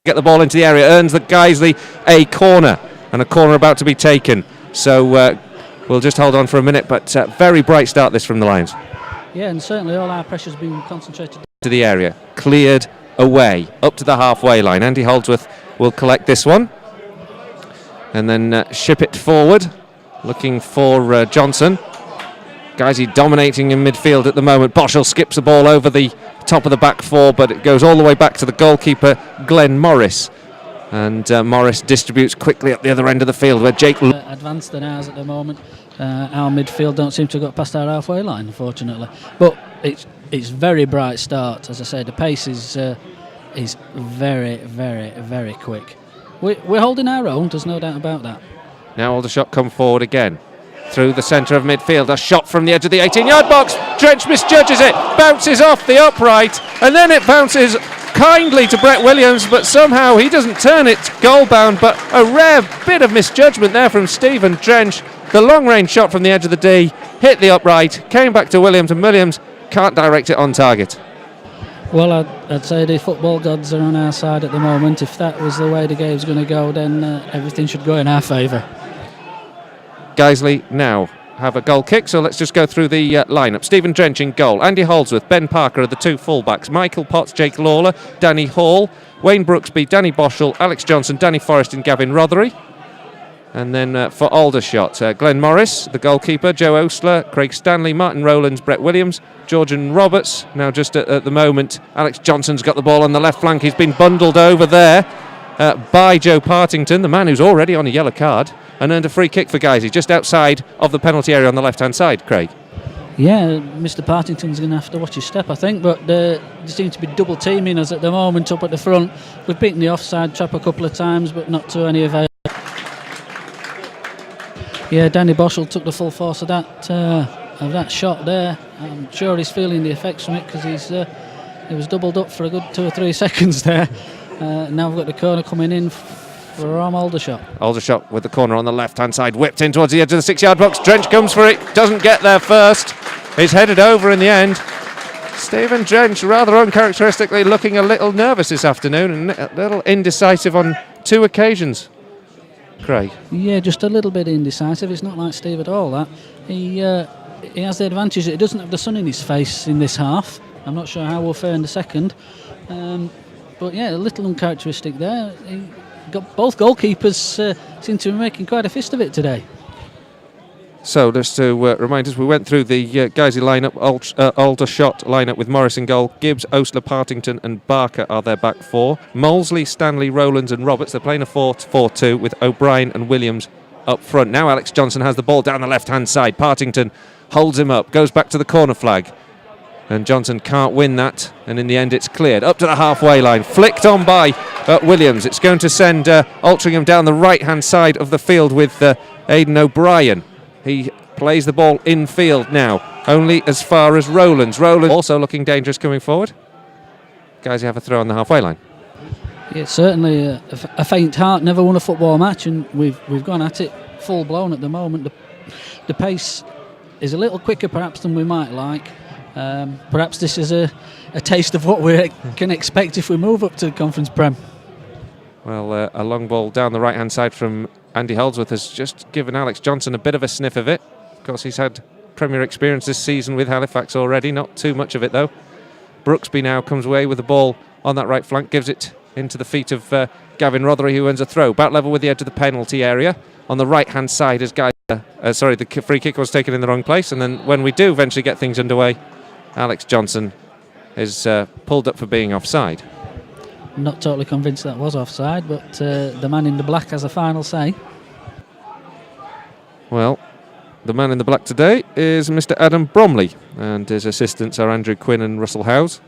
Get the ball into the area, earns the Guiseley a corner, and a corner about to be taken. So we'll just hold on for a minute, but very bright start this from the Lions. Yeah, and certainly all our pressure's been concentrated To the area, cleared away, up to the halfway line. Andy Holdsworth will collect this one, and then ship it forward, looking for Johnson. Guiseley dominating in midfield at the moment. Boschel skips the ball over the top of the back four, but it goes all the way back to the goalkeeper, Glenn Morris. And Morris distributes quickly up the other end of the field where Jake... advanced than ours at the moment. Our midfield don't seem to have got past our halfway line, unfortunately. But it's very bright start. As I say, the pace is very, very, very quick. We're holding our own, there's no doubt about that. Now Aldershot come forward again. Through the centre of midfield, a shot from the edge of the 18-yard box. Drench misjudges it, bounces off the upright, and then it bounces kindly to Brett Williams, but somehow he doesn't turn it goal-bound. But a rare bit of misjudgment there from Stephen Drench. The long-range shot from the edge of the D hit the upright, came back to Williams, and Williams can't direct it on target. Well, I'd say the football gods are on our side at the moment. If that was the way the game's going to go, then everything should go in our favour. Guiseley now have a goal kick, so let's just go through the lineup. Stephen Drench in goal, Andy Holdsworth, Ben Parker are the two fullbacks, Michael Potts, Jake Lawler, Danny Hall, Wayne Brooksby, Danny Boschel, Alex Johnson, Danny Forrest and Gavin Rothery. And then for Aldershot, Glenn Morris, the goalkeeper, Joe Osler, Craig Stanley, Martin Rowlands, Brett Williams, Georgian Roberts. Now just at the moment, Alex Johnson's got the ball on the left flank. He's been bundled over there by Joe Partington, the man who's already on a yellow card, and earned a free kick for Guiseley just outside of the penalty area on the left-hand side, Craig. Yeah, Mr. Partington's going to have to watch his step, I think, but they seem to be double teaming us at the moment up at the front. We've beaten the offside trap a couple of times, but not to any avail. Yeah, Danny Boschel took the full force of that shot there. I'm sure he's feeling the effects from it because he was doubled up for a good 2 or 3 seconds there. Now we've got the corner coming in from Aldershot. Aldershot with the corner on the left-hand side, whipped in towards the edge of the 6-yard box. Drench comes for it, doesn't get there first. He's headed over in the end. Stephen Drench, rather uncharacteristically, looking a little nervous this afternoon and a little indecisive on 2 occasions. Craig? Yeah, just a little bit indecisive. It's not like Steve at all, that. He has the advantage that he doesn't have the sun in his face in this half. I'm not sure how we'll fare in the second. But yeah, a little uncharacteristic there. Both goalkeepers seem to be making quite a fist of it today. So just to remind us, we went through the Guiseley lineup, Aldershot lineup with Morris in goal. Gibbs, Osler, Partington and Barker are their back four. Molesley, Stanley, Rowlands and Roberts. They're playing a 4-4-2 with O'Brien and Williams up front. Now Alex Johnson has the ball down the left-hand side. Partington holds him up, goes back to the corner flag. And Johnson can't win that, and in the end it's cleared up to the halfway line, flicked on by Williams. It's going to send Altrincham down the right-hand side of the field with Aidan O'Brien. He plays the ball in field now, only as far as Rowlands. Rowlands also looking dangerous coming forward. Guys, you have a throw on the halfway line. Yeah, certainly a faint heart never won a football match, and we've gone at it full blown at the moment. The pace is a little quicker perhaps than we might like. Perhaps this is a taste of what we can expect if we move up to the Conference Prem. Well, a long ball down the right-hand side from Andy Holdsworth has just given Alex Johnson a bit of a sniff of it. Of course, he's had Premier experience this season with Halifax already, not too much of it though. Brooksby now comes away with the ball on that right flank, gives it into the feet of Gavin Rothery, who earns a throw. Back level with the edge of the penalty area. On the right-hand side, as the free kick was taken in the wrong place, and then when we do eventually get things underway, Alex Johnson is pulled up for being offside. Not totally convinced that was offside, but the man in the black has a final say. Well, the man in the black today is Mr. Adam Bromley, and his assistants are Andrew Quinn and Russell Howes.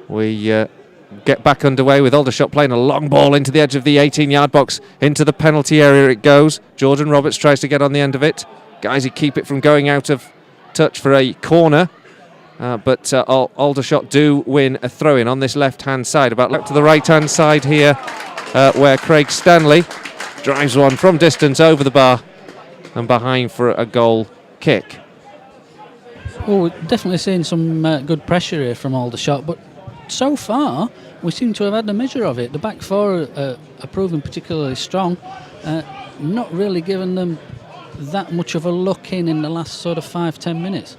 We get back underway with Aldershot playing a long ball into the edge of the 18-yard box. Into the penalty area it goes. Jordan Roberts tries to get on the end of it. Guiseley keep it from going out of touch for a corner. But Aldershot do win a throw-in on this left-hand side. About left to the right-hand side here, where Craig Stanley drives one from distance over the bar and behind for a goal kick. Well, we're definitely seeing some good pressure here from Aldershot, but so far, we seem to have had a measure of it. The back four are proving particularly strong, not really giving them that much of a look in the last sort of 5-10 minutes.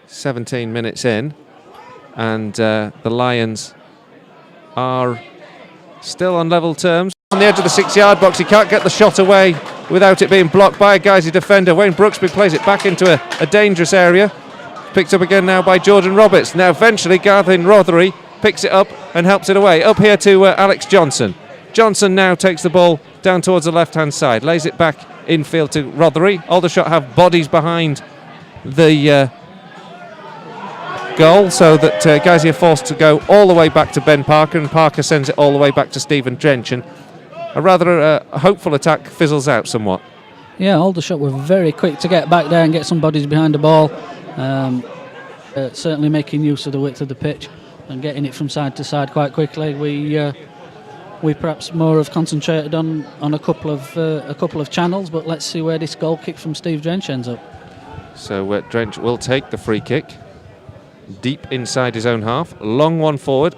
17 minutes in, and the Lions are still on level terms. On the edge of the 6-yard box, he can't get the shot away without it being blocked by a Guiseley defender. Wayne Brooksby plays it back into a dangerous area. Picked up again now by Jordan Roberts. Now eventually Gavin Rothery picks it up and helps it away. Up here to Alex Johnson. Johnson now takes the ball down towards the left-hand side. Lays it back infield to Rothery. Aldershot have bodies behind the goal, so that Guiseley are forced to go all the way back to Ben Parker, and Parker sends it all the way back to Stephen Drench, and a rather hopeful attack fizzles out somewhat. Yeah, Aldershot were very quick to get back there and get some bodies behind the ball, certainly making use of the width of the pitch and getting it from side to side quite quickly. We perhaps more have concentrated on a couple of channels, but let's see where this goal kick from Steve Drench ends up. So Drench will take the free kick deep inside his own half. Long one forward.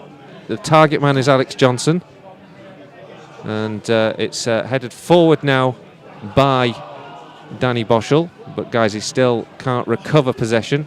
The target man is Alex Johnson. And it's headed forward now by Danny Boschel, but Guiseley still can't recover possession.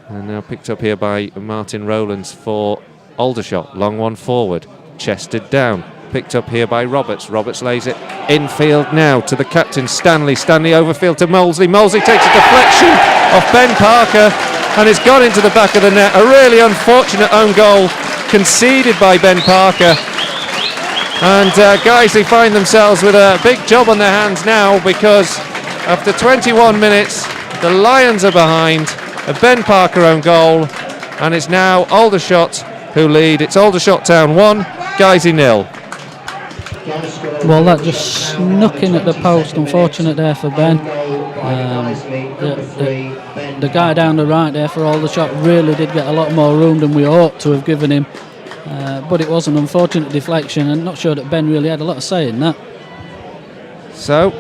And now picked up here by Martin Rowlands for Aldershot. Long one forward. Chested down. Picked up here by Roberts. Roberts lays it infield now to the captain, Stanley. Stanley overfield to Molesley. Molesley takes a deflection off Ben Parker, and it's gone into the back of the net. A really unfortunate own goal conceded by Ben Parker. And Guiseley find themselves with a big job on their hands now, because after 21 minutes, the Lions are behind a Ben Parker own goal, and it's now Aldershot who lead. It's Aldershot Town 1, Guiseley 0. Well, that just snuck in at the post. Unfortunate there for Ben. The guy down the right there for Aldershot really did get a lot more room than we ought to have given him. But it was an unfortunate deflection, and not sure that Ben really had a lot of say in that. So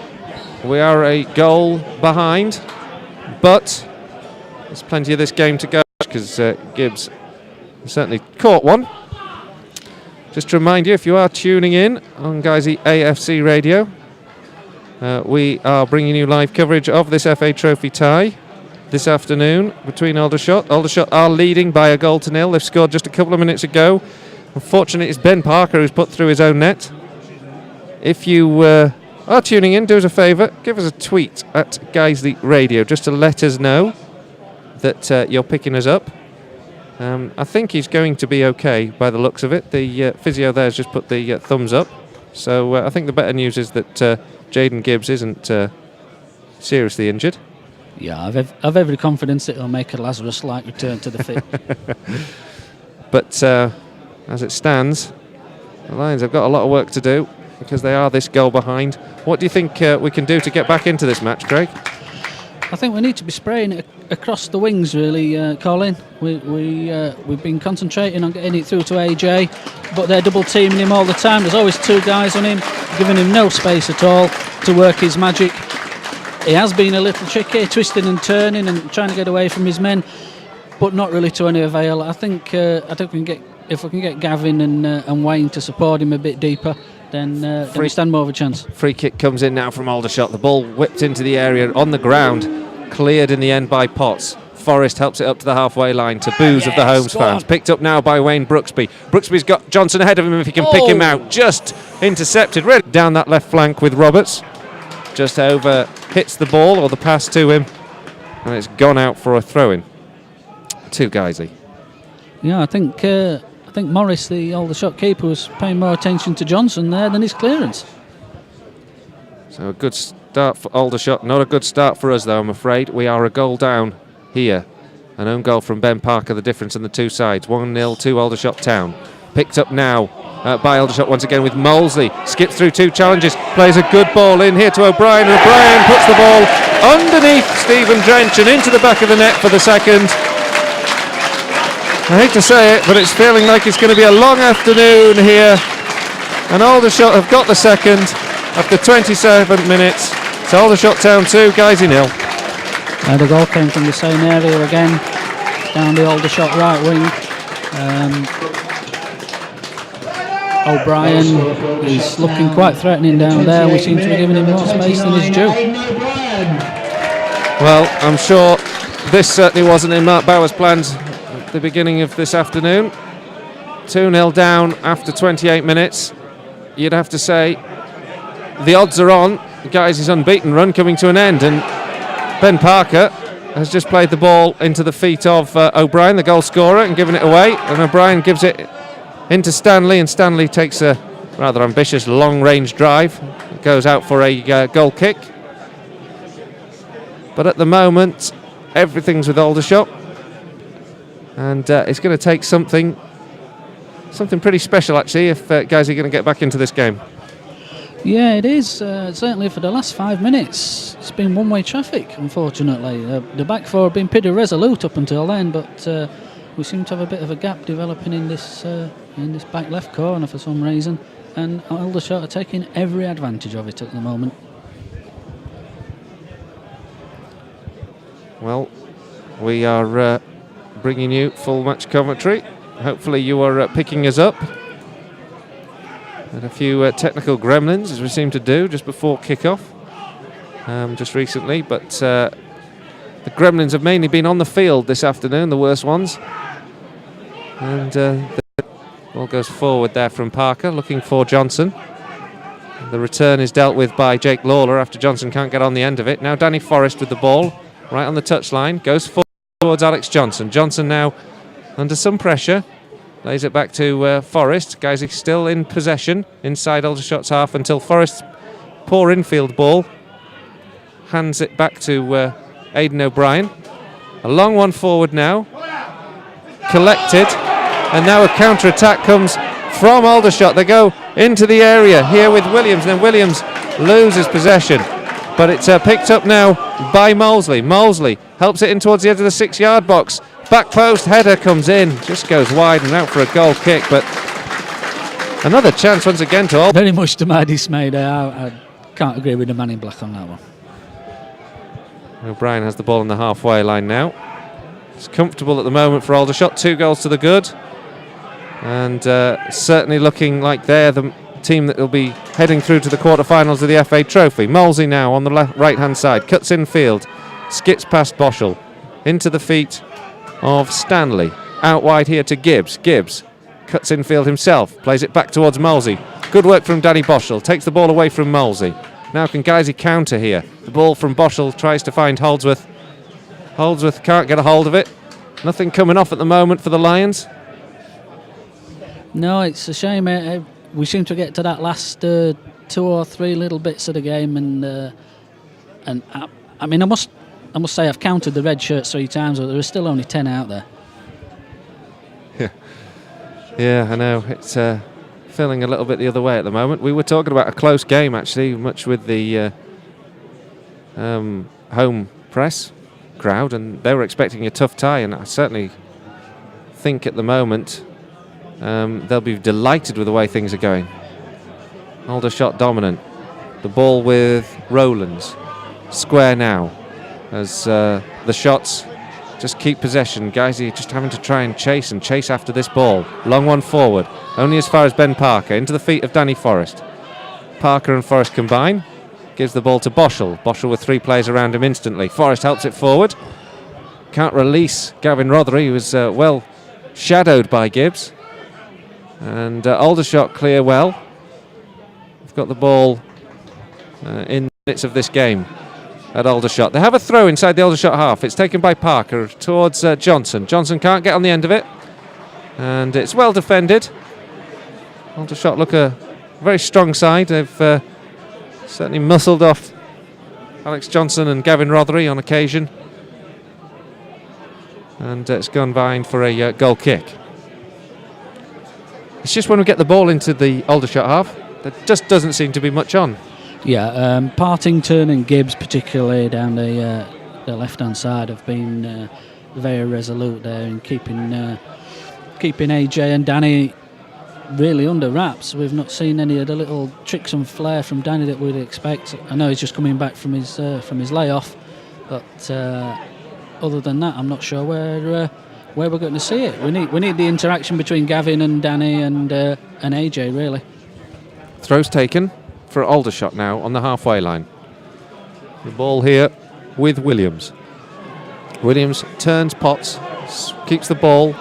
we are a goal behind, but there's plenty of this game to go, because Gibbs certainly caught one. Just to remind you, if you are tuning in on Guiseley AFC radio, we are bringing you live coverage of this FA Trophy tie this afternoon between Aldershot. Aldershot are leading by 1-0. They've scored just a couple of minutes ago. Unfortunately, it's Ben Parker who's put through his own net. If you are tuning in, do us a favour, give us a tweet at Guiseley Radio just to let us know that you're picking us up. I think he's going to be okay by the looks of it. The physio there has just put the thumbs up. So I think the better news is that Jaden Gibbs isn't seriously injured. Yeah, I've every confidence that he'll make a Lazarus-like return to the fit. But as it stands, the Lions have got a lot of work to do, because they are this goal behind. What do you think we can do to get back into this match, Craig? I think we need to be spraying it across the wings, really, Colin. We've been concentrating on getting it through to AJ, but they're double teaming him all the time. There's always two guys on him, giving him no space at all to work his magic. He has been a little tricky, twisting and turning and trying to get away from his men, but not really to any avail. I think if we can get Gavin and Wayne to support him a bit deeper, then we stand more of a chance. Free kick comes in now from Aldershot. The ball whipped into the area on the ground, cleared in the end by Potts. Forrest helps it up to the halfway line to boos of the Holmes fans. Picked up now by Wayne Brooksby. Brooksby's got Johnson ahead of him if he can pick him out. Just intercepted really down that left flank with Roberts. Just over hits the ball, or the pass to him, and it's gone out for a throw-in to Guiseley. Yeah, I think Morris, the Aldershot keeper, was paying more attention to Johnson there than his clearance. So a good start for Aldershot, not a good start for us though, I'm afraid. We are a goal down here. An own goal from Ben Parker, the difference on the two sides. 1-0 to Aldershot Town. Picked up now by Aldershot once again with Molesley. Skips through two challenges, plays a good ball in here to O'Brien, and O'Brien puts the ball underneath Stephen Drench and into the back of the net for the second. I hate to say it, but it's feeling like it's going to be a long afternoon here, and Aldershot have got the second after 27 minutes. It's Aldershot Town 2, Guiseley 0. The goal came from the same area again, down the Aldershot right wing. O'Brien is looking quite threatening down there. We seem to be giving him more space than his due. Well, I'm sure this certainly wasn't in Mark Bauer's plans at the beginning of this afternoon. 2-0 down after 28 minutes. You'd have to say the odds are on Guiseley's unbeaten run coming to an end, and Ben Parker has just played the ball into the feet of O'Brien, the goal scorer, and given it away, and O'Brien gives it into Stanley, and Stanley takes a rather ambitious long-range drive. It goes out for a goal kick. But at the moment, everything's with Aldershot, and it's going to take something pretty special, actually, if Guiseley are going to get back into this game. Yeah, it is. Certainly for the last 5 minutes, it's been one-way traffic, unfortunately. The back four have been pretty resolute up until then, but we seem to have a bit of a gap developing in this back left corner for some reason, and Aldershot are taking every advantage of it at the moment. Well, we are bringing you full match commentary. Hopefully you are picking us up. Had a few technical gremlins, as we seem to do, just before kick-off, just recently. But the gremlins have mainly been on the field this afternoon, the worst ones. And the ball goes forward there from Parker, looking for Johnson. The return is dealt with by Jake Lawler after Johnson can't get on the end of it. Now Danny Forrest with the ball, right on the touchline, goes forward towards Alex Johnson. Johnson now under some pressure, lays it back to Forrest. Guiseley still in possession inside Aldershot's half until Forrest's poor infield ball hands it back to Aidan O'Brien. A long one forward now, collected, and now a counter-attack comes from Aldershot. They go into the area here with Williams, and then Williams loses possession. But it's picked up now by Molesley. Molesley helps it in towards the edge of the 6-yard box. Back post header comes in, just goes wide and out for a goal kick. But another chance once again to Aldershot. Very much to my dismay there. I can't agree with the man in black on that one. O'Brien has the ball on the halfway line now. It's comfortable at the moment for Aldershot. 2 goals to the good. And certainly looking like they're the team that will be heading through to the quarterfinals of the FA Trophy. Molesley now on the right-hand side, cuts in field, skips past Boschel, into the feet of Stanley. Out wide here to Gibbs. Gibbs cuts in field himself, plays it back towards Molesley. Good work from Danny Boschel, takes the ball away from Molesley. Now can Guiseley counter here. The ball from Boschel tries to find Holdsworth. Holdsworth can't get a hold of it. Nothing coming off at the moment for the Lions. No, it's a shame. We seem to get to that last 2 or 3 little bits of the game, and I mean, I must say I've counted the red shirts 3 times, but there are still only 10 out there. Yeah, I know. It's feeling a little bit the other way at the moment. We were talking about a close game, actually, much with the home press crowd, and they were expecting a tough tie, and I certainly think at the moment they'll be delighted with the way things are going. Aldershot dominant. The ball with Rowlands. Square now as the shots just keep possession. Guiseley just having to try and chase after this ball. Long one forward, only as far as Ben Parker, into the feet of Danny Forrest. Parker and Forrest combine, gives the ball to Boschel. Boschel with 3 players around him instantly. Forrest helps it forward, can't release Gavin Rothery, who was well shadowed by Gibbs. And Aldershot clear well. They've got the ball in minutes of this game at Aldershot. They have a throw inside the Aldershot half. It's taken by Parker towards Johnson. Johnson can't get on the end of it, and it's well defended. Aldershot look a very strong side. They've certainly muscled off Alex Johnson and Gavin Rothery on occasion, and it's gone behind for a goal kick. It's just when we get the ball into the Aldershot half, there just doesn't seem to be much on. Yeah, Partington and Gibbs, particularly down the left-hand side, have been very resolute there in keeping AJ and Danny really under wraps. We've not seen any of the little tricks and flair from Danny that we'd expect. I know he's just coming back from his layoff, but other than that, I'm not sure where where we're going to see it. We need the interaction between Gavin and Danny and AJ, really. Throws taken for Aldershot now on the halfway line. The ball here with Williams. Williams turns Potts, keeps the ball,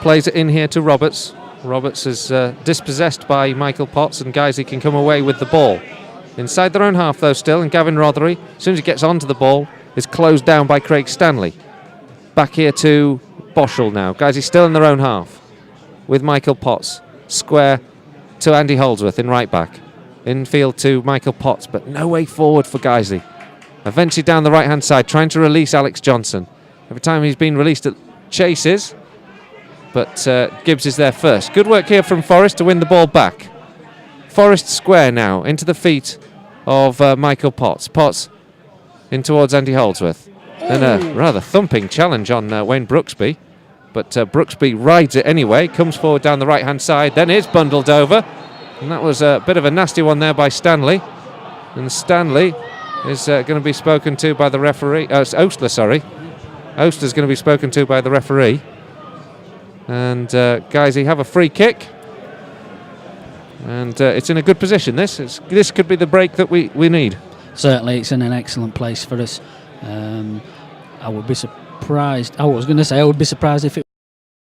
plays it in here to Roberts. Roberts is dispossessed by Michael Potts, and Guiseley can come away with the ball. Inside their own half though still, and Gavin Rothery, as soon as he gets onto the ball, is closed down by Craig Stanley. Back here to Boschel now. Guiseley still in their own half with Michael Potts. Square to Andy Holdsworth in right back. Infield to Michael Potts, but no way forward for Guiseley. Eventually down the right hand side, trying to release Alex Johnson. Every time he's been released, it chases, but Gibbs is there first. Good work here from Forrest to win the ball back. Forrest square now into the feet of Michael Potts. Potts in towards Andy Holdsworth. Then a rather thumping challenge on Wayne Brooksby, but Brooksby rides it anyway, comes forward down the right hand side, then is bundled over, and that was a bit of a nasty one there by Stanley. And Stanley is going to be spoken to by the referee. It's Ostler, sorry. Ostler's going to be spoken to by the referee. And Guiseley have a free kick. And it's in a good position, this could be the break that we need. Certainly, it's in an excellent place for us. I would be surprised. I would be surprised if it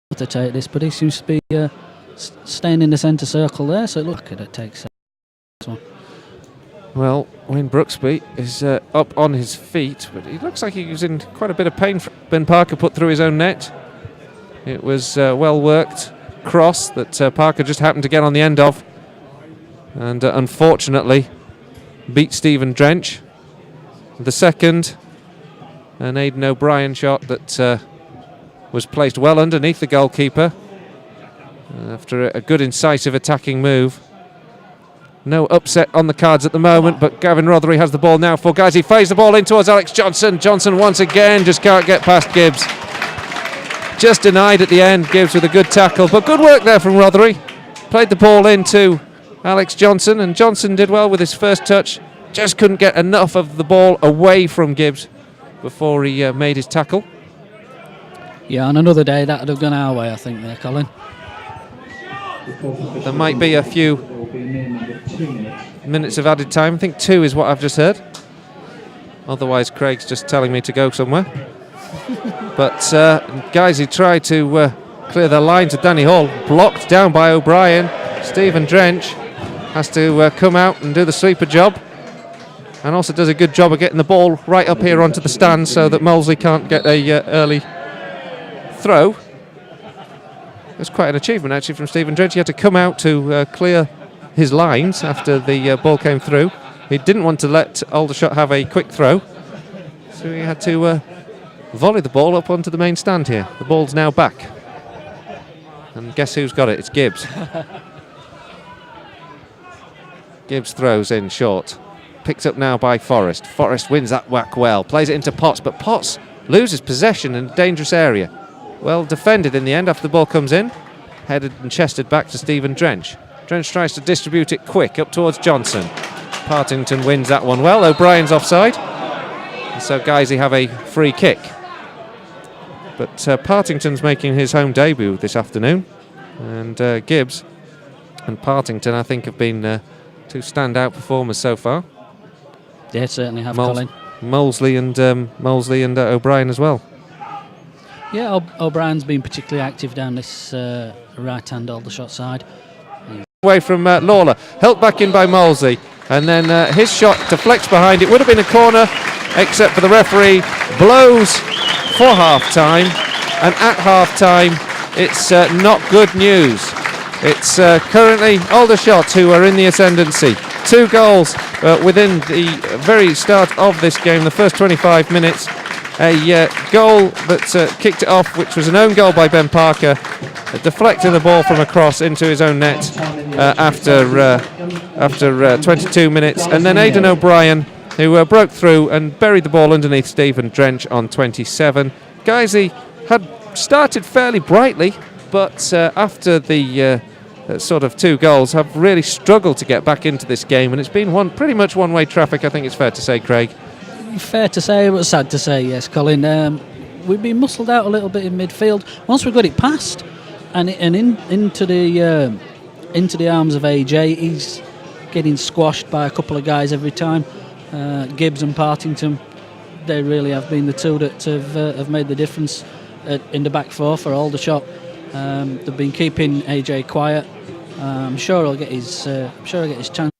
were to take this, but he seems to be staying in the centre circle there, so it looks like it takes this one. Well, Wayne Brooksby is up on his feet, but he looks like he was in quite a bit of pain. Ben Parker put through his own net. It was well worked cross that Parker just happened to get on the end of, and unfortunately beat Stephen Drench. The second, an Aidan O'Brien shot that was placed well underneath the goalkeeper after a good incisive attacking move. No upset on the cards at the moment, but Gavin Rothery has the ball now for Guiseley. Fades the ball in towards Alex Johnson. Johnson once again just can't get past Gibbs. Just denied at the end. Gibbs with a good tackle, but good work there from Rothery. Played the ball into Alex Johnson, and Johnson did well with his first touch. Just couldn't get enough of the ball away from Gibbs before he made his tackle. Yeah, on another day that would have gone our way, I think, there, Colin. There might be a few minutes of added time. I think 2 is what I've just heard. Otherwise, Craig's just telling me to go somewhere. But Guiseley tried to clear the lines of Danny Hall. Blocked down by O'Brien. Stephen Drench has to come out and do the sweeper job. And also does a good job of getting the ball right up here onto the stand so that Molesley can't get a early throw. It's quite an achievement actually from Stephen Drench. He had to come out to clear his lines after the ball came through. He didn't want to let Aldershot have a quick throw, so he had to volley the ball up onto the main stand here. The ball's now back, and guess who's got it? It's Gibbs. Gibbs throws in short, picked up now by Forrest. Forrest wins that whack well, plays it into Potts, but Potts loses possession in a dangerous area. Well defended in the end after the ball comes in, headed and chested back to Stephen Drench. Drench tries to distribute it quick up towards Johnson. Partington wins that one well. O'Brien's offside, and so Guiseley have a free kick. But Partington's making his home debut this afternoon, and Gibbs and Partington, I think, have been 2 standout performers so far. Yeah, certainly have, Colin. Molesley and O'Brien as well. Yeah, O'Brien's been particularly active down this right-hand Aldershot side. Away from Lawler, helped back in by Molesley, and then his shot deflects behind. It would have been a corner, except for the referee blows for half-time, and at half-time it's not good news. It's currently Aldershot who are in the ascendancy. 2 goals within the very start of this game, the first 25 minutes. A goal that kicked it off, which was an own goal by Ben Parker, deflecting the ball from across into his own net after 22 minutes. And then Aidan O'Brien, who broke through and buried the ball underneath Stephen Drench on 27. Guiseley had started fairly brightly, but after the sort of 2 goals, have really struggled to get back into this game, and it's been pretty much one-way traffic, I think it's fair to say, Craig. Fair to say, but sad to say, yes, Colin. we've been muscled out a little bit in midfield. Once we got it past into the arms of AJ, he's getting squashed by a couple of guys every time. Gibbs and Partington, they really have been the two that have made the difference in the back four for Aldershot. They've been keeping AJ quiet. I'm sure he'll get his chance.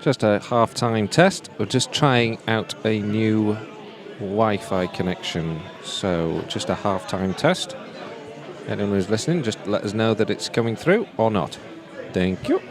Just a half-time test. We're just trying out a new Wi-Fi connection. So just a half-time test. Anyone who's listening, just let us know that it's coming through or not. Thank you.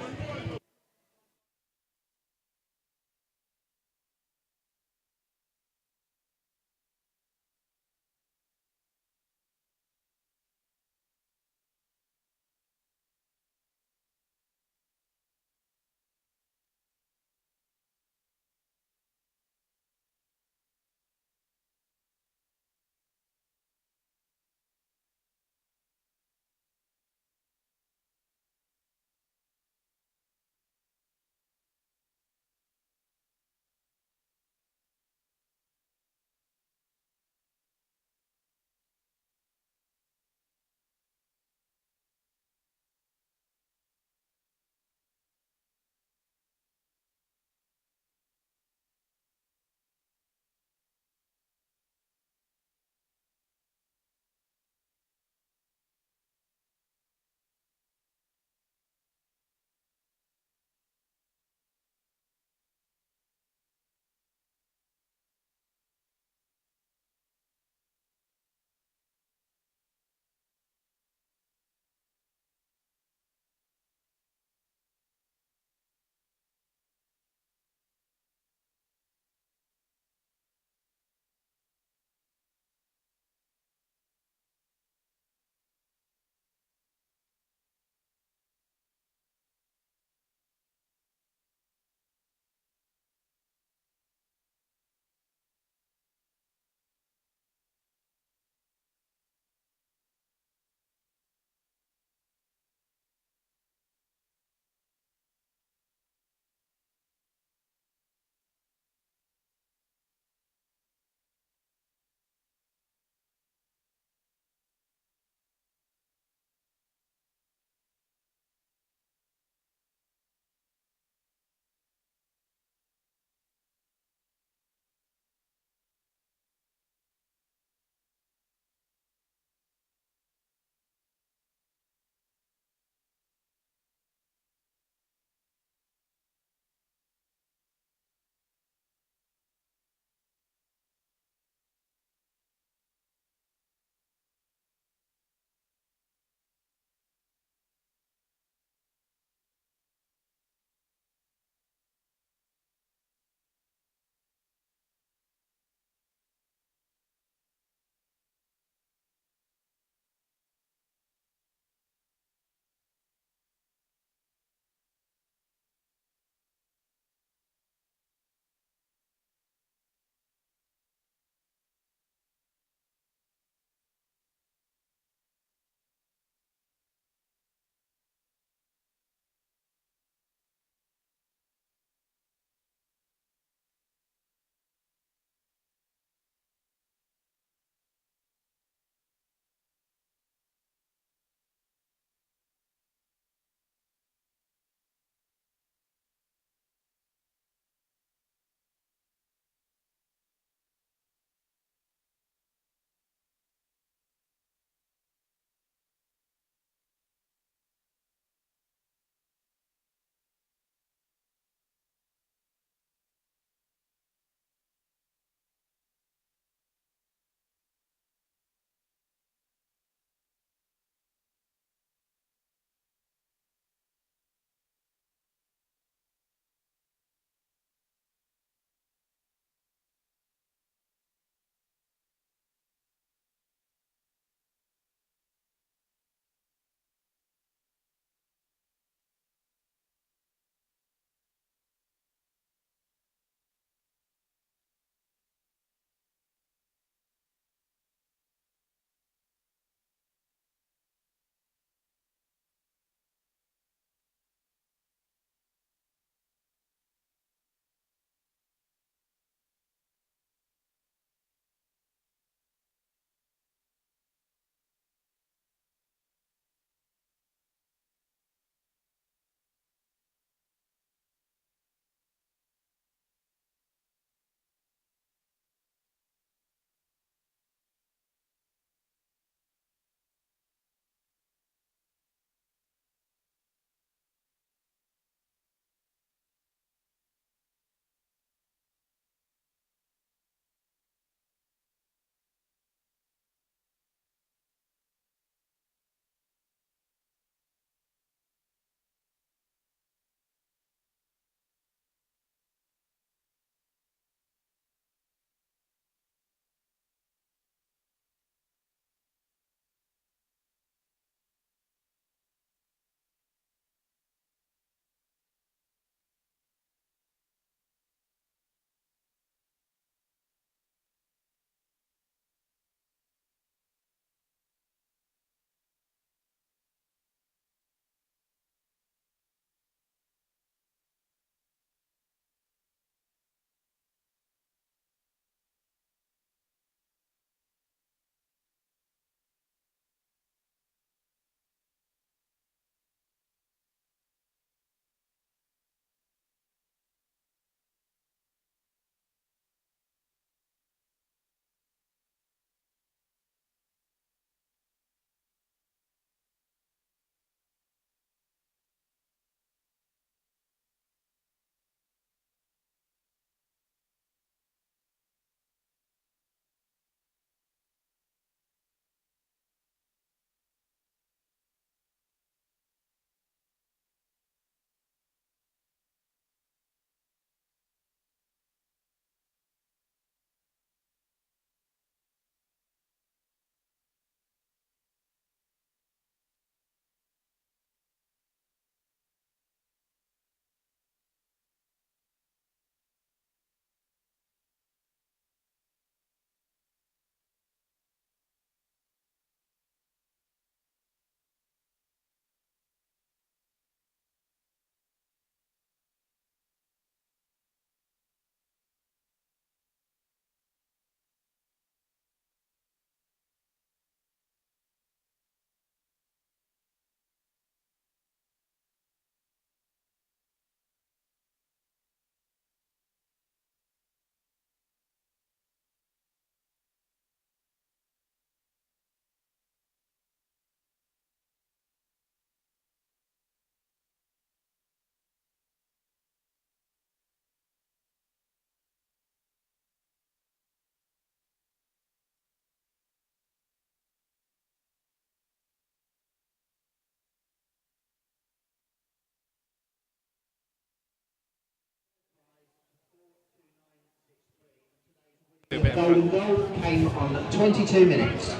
Golden goal came on 22 minutes.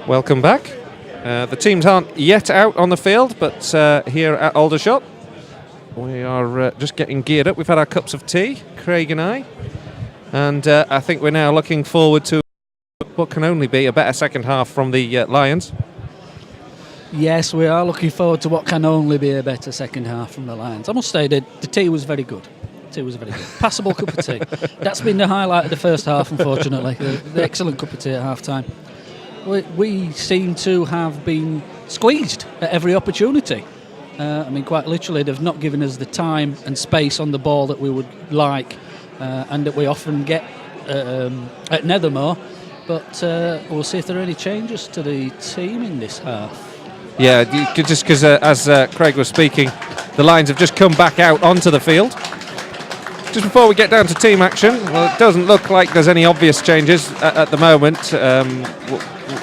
Welcome back. The teams aren't yet out on the field, but here at Aldershot, we are just getting geared up. We've had our cups of tea, Craig and I think we're now looking forward to what can only be a better second half from the Lions. Yes, we are looking forward to what can only be a better second half from the Lions. I must say the tea was very good. Passable cup of tea. That's been the highlight of the first half, unfortunately. The excellent cup of tea at half time. We seem to have been squeezed at every opportunity. Quite literally, they've not given us the time and space on the ball that we would like, and that we often get at Nethermore. But we'll see if there are any changes to the team in this half. Yeah, just because as Craig was speaking, the Lions have just come back out onto the field. Just before we get down to team action, well, it doesn't look like there's any obvious changes at the moment.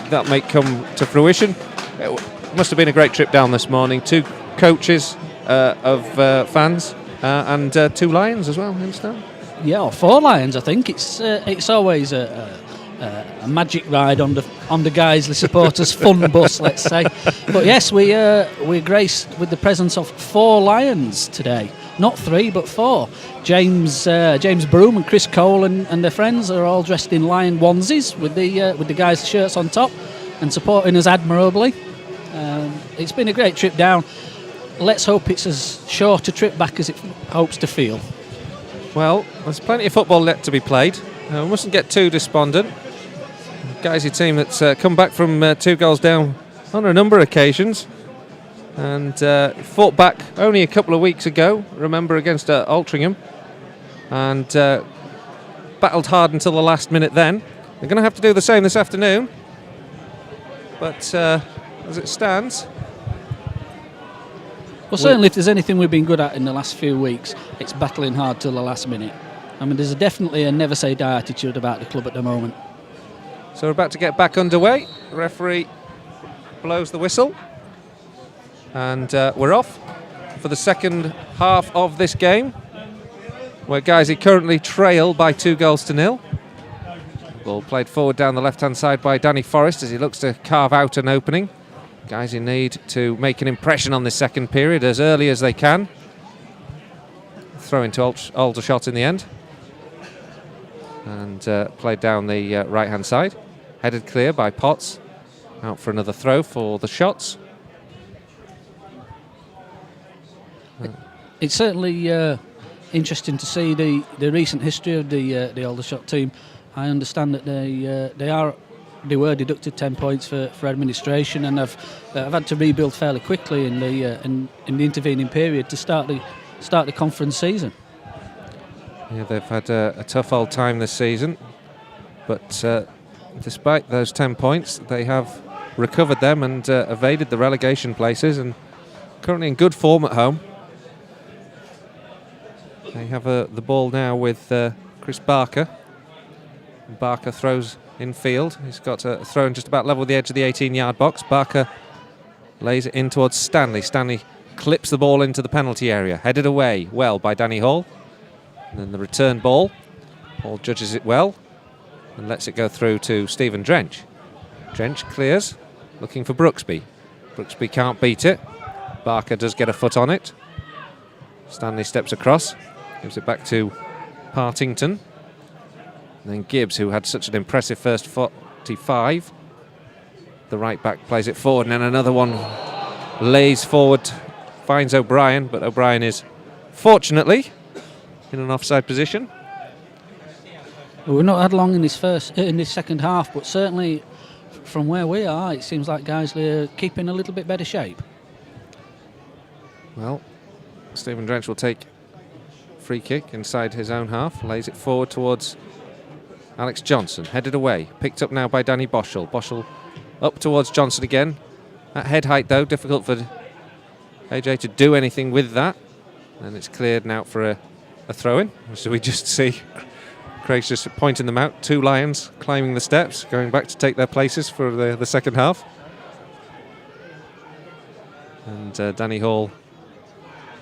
That may come to fruition. It must have been a great trip down this morning. 2 coaches of fans and 2 Lions as well, I understand. Yeah, or 4 Lions, I think. It's always a magic ride on the Guiseley supporters' fun bus, let's say. But yes, we're graced with the presence of 4 Lions today. Not 3, but 4. James Broom and Chris Cole and their friends are all dressed in Lion onesies with the guys' shirts on top and supporting us admirably. It's been a great trip down. Let's hope it's as short a trip back as it hopes to feel. Well, there's plenty of football left to be played. We mustn't get too despondent. Guys, your team that's come back from 2 goals down on a number of occasions and fought back only a couple of weeks ago, remember, against Altrincham, and battled hard until the last minute then. They're going to have to do the same this afternoon, but as it stands... Well, certainly if there's anything we've been good at in the last few weeks, it's battling hard till the last minute. There's definitely a never say die attitude about the club at the moment. So we're about to get back underway. The referee blows the whistle. And we're off for the second half of this game, where Guiseley currently trail by 2-0. Ball played forward down the left-hand side by Danny Forrest as he looks to carve out an opening. Guiseley need to make an impression on this second period as early as they can. Throw into Aldershot in the end. And played down the right-hand side. Headed clear by Potts. Out for another throw for the shots. It's certainly interesting to see the recent history of the Aldershot team. I understand that they were deducted 10 points for administration, and have had to rebuild fairly quickly in the intervening period to start the conference season. Yeah, they've had a tough old time this season, but despite those 10 points, they have recovered them and evaded the relegation places, and currently in good form at home. They have the ball now with Chris Barker. Barker throws in field. He's got a throw in just about level with the edge of the 18-yard box. Barker lays it in towards Stanley. Stanley clips the ball into the penalty area. Headed away well by Danny Hall. And then the return ball. Hall judges it well and lets it go through to Stephen Drench. Drench clears, looking for Brooksby. Brooksby can't beat it. Barker does get a foot on it. Stanley steps across, gives it back to Partington. And then Gibbs, who had such an impressive first 45. The right back plays it forward, and then another one lays forward, finds O'Brien, but O'Brien is fortunately in an offside position. Well, we've not had long in this second half, but certainly from where we are, it seems like Guiseley are keeping a little bit better shape. Well, Stephen Drench will take free kick inside his own half, lays it forward towards Alex Johnson, headed away, picked up now by Danny Boschel. Boschel up towards Johnson again. At head height though, difficult for AJ to do anything with that. And it's cleared now for a throw-in. So we just see Craig's just pointing them out. 2 Lions climbing the steps, going back to take their places for the second half. And Danny Hall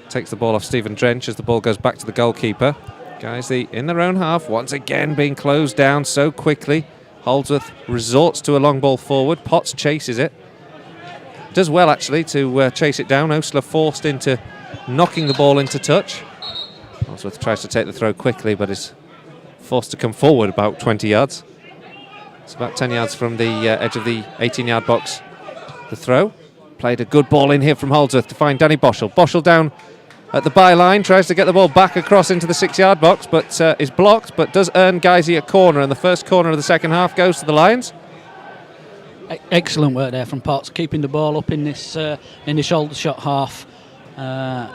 takes the ball off Stephen Drench as the ball goes back to the goalkeeper. Guiseley in their own half, once again being closed down so quickly. Holdsworth resorts to a long ball forward. Potts chases it. Does well, actually, to chase it down. Osler forced into knocking the ball into touch. Holdsworth tries to take the throw quickly, but is forced to come forward about 20 yards. It's about 10 yards from the edge of the 18-yard box. The throw. Played a good ball in here from Holdsworth to find Danny Boschel. Boschel down at the byline, tries to get the ball back across into the 6-yard box, but is blocked, but does earn Guiseley a corner, and the first corner of the second half goes to the Lions. Excellent work there from Potts, keeping the ball up in this Aldershot half.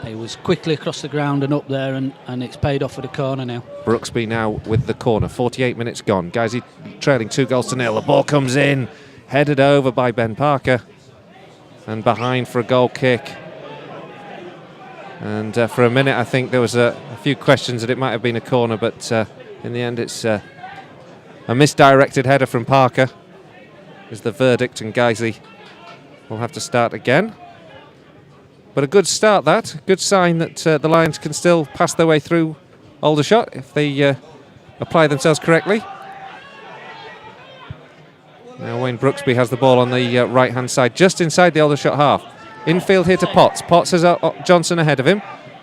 He was quickly across the ground and up there, and it's paid off with a corner now. Brooksby now with the corner, 48 minutes gone. Guiseley trailing 2-0. The ball comes in, headed over by Ben Parker, and behind for a goal kick. And for a minute I think there was a few questions that it might have been a corner, but in the end it's a misdirected header from Parker is the verdict, and Guiseley will have to start again. But a good start, that. Good sign that the Lions can still pass their way through Aldershot if they apply themselves correctly. Now Wayne Brooksby has the ball on the right-hand side, just inside the Aldershot half. Infield here to Potts. Potts has Johnson ahead of him.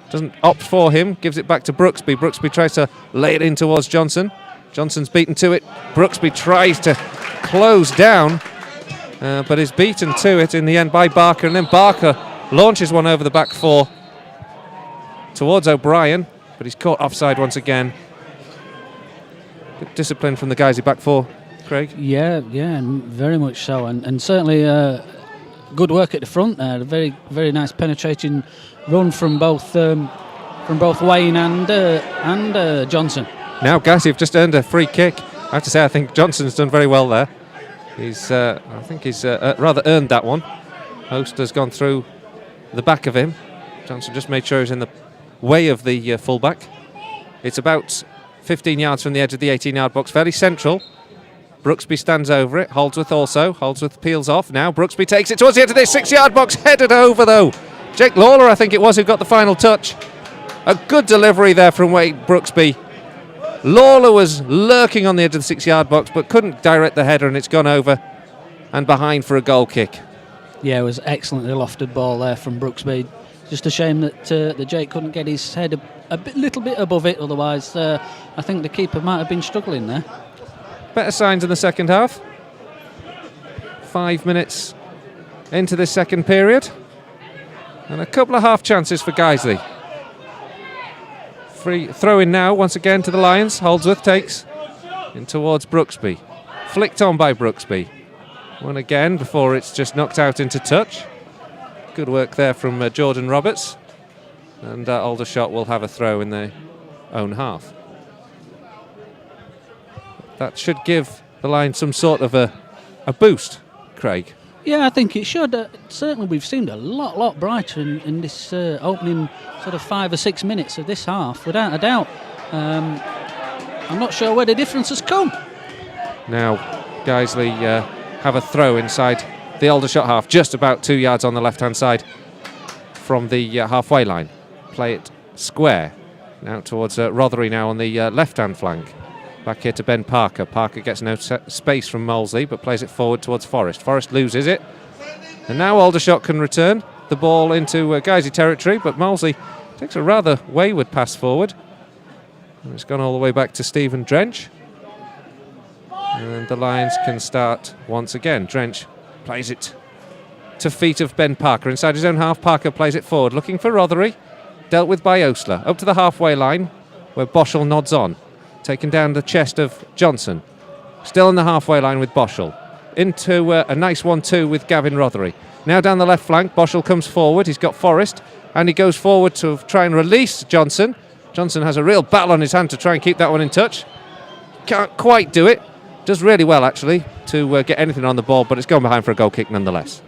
Doesn't opt for him. Gives it back to Brooksby. Brooksby tries to lay it in towards Johnson. Johnson's beaten to it. Brooksby tries to close down, but is beaten to it in the end by Barker. And then Barker launches one over the back four towards O'Brien, but he's caught offside once again. Good discipline from the Guiseley back four, Craig. Yeah, very much so. And certainly... good work at the front there. A very, very nice penetrating run from both Wayne and Johnson. Now Guiseley have just earned a free kick. I have to say, I think Johnson's done very well there. I think he's rather earned that one. Host has gone through the back of him. Johnson just made sure he's in the way of the fullback. It's about 15 yards from the edge of the 18-yard box, fairly central. Brooksby stands over it. Holdsworth also. Holdsworth peels off. Now Brooksby takes it towards the edge of the 6-yard box. Headed over, though. Jake Lawler, I think it was, who got the final touch. A good delivery there from Wayne Brooksby. Lawler was lurking on the edge of the 6-yard box, but couldn't direct the header, and it's gone over and behind for a goal kick. Yeah, it was excellently lofted ball there from Brooksby. Just a shame that Jake couldn't get his head a little bit above it. Otherwise, I think the keeper might have been struggling there. Better signs in the second half. 5 minutes into the second period. And a couple of half chances for Guiseley. Free throw in now, once again to the Lions. Holdsworth takes in towards Brooksby. Flicked on by Brooksby. One again before it's just knocked out into touch. Good work there from Jordan Roberts. And Aldershot will have a throw in their own half. That should give the Lions some sort of a boost, Craig. Yeah, I think it should. Certainly we've seemed a lot brighter in this opening sort of 5 or 6 minutes of this half, without a doubt. I'm not sure where the difference has come. Now, Guiseley have a throw inside the Aldershot half, just about 2 yards on the left-hand side from the halfway line. Play it square. Now towards Rothery now on the left-hand flank. Back here to Ben Parker. Parker gets no space from Molesley, but plays it forward towards Forrest. Forrest loses it. And now Aldershot can return the ball into Guiseley territory, but Molesley takes a rather wayward pass forward. And it's gone all the way back to Stephen Drench. And the Lions can start once again. Drench plays it to feet of Ben Parker. Inside his own half, Parker plays it forward, looking for Rothery. Dealt with by Osler. Up to the halfway line, where Boschel nods on. Taken down the chest of Johnson. Still on the halfway line with Boschel. Into a nice 1-2 with Gavin Rothery. Now down the left flank, Boschel comes forward. He's got Forrest, and he goes forward to try and release Johnson. Johnson has a real battle on his hand to try and keep that one in touch. Can't quite do it. Does really well, actually, to get anything on the ball, but it's gone behind for a goal kick nonetheless.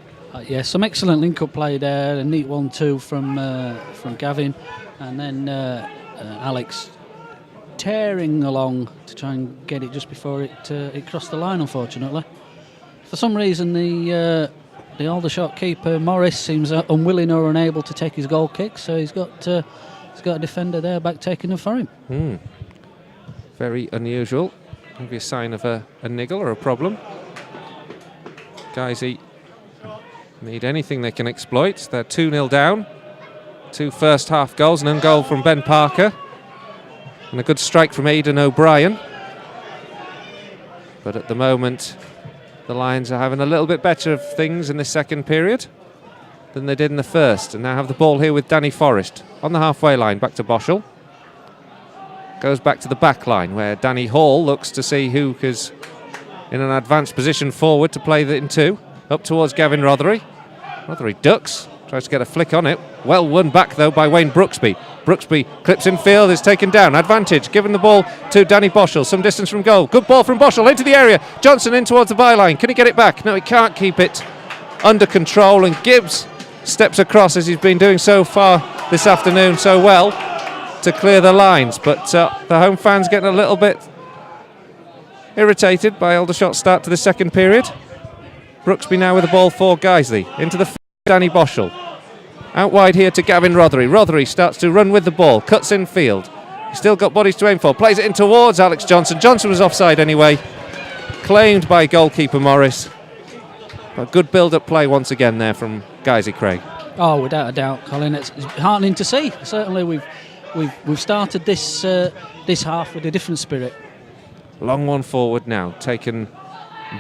Yeah, some excellent link-up play there. A neat 1-2 from Gavin. And then Alex tearing along to try and get it just before it crossed the line, unfortunately. For some reason, the Aldershot keeper, Morris, seems unwilling or unable to take his goal kick, so he's got a defender there back taking them for him. Very unusual. Maybe a sign of a niggle or a problem. Guiseley need anything they can exploit. They're 2-0 down. 2 first half goals, an own goal from Ben Parker and a good strike from Aidan O'Brien. But at the moment, the Lions are having a little bit better of things in the second period than they did in the first, and now have the ball here with Danny Forrest on the halfway line. Back to Boschel. Goes back to the back line where Danny Hall looks to see who is in an advanced position forward to play that into. Up towards Gavin Rothery. Rothery ducks, tries to get a flick on it. Well won back though by Wayne Brooksby. Brooksby clips in field, is taken down. Advantage, given the ball to Danny Boschel, some distance from goal. Good ball from Boschel into the area. Johnson in towards the byline. Can he get it back? No, he can't keep it under control, and Gibbs steps across as he's been doing so far this afternoon so well to clear the lines. But the home fans getting a little bit irritated by Aldershot's start to the second period. Brooksby now with the ball for Guiseley. Into the Danny Boschel. Out wide here to Gavin Rothery. Rothery starts to run with the ball. Cuts in field. He's still got bodies to aim for. Plays it in towards Alex Johnson. Johnson was offside anyway. Claimed by goalkeeper Morris. A good build-up play once again there from Guiseley, Craig. Oh, without a doubt, Colin. It's heartening to see. Certainly we've started this half with a different spirit. Long one forward now. Taken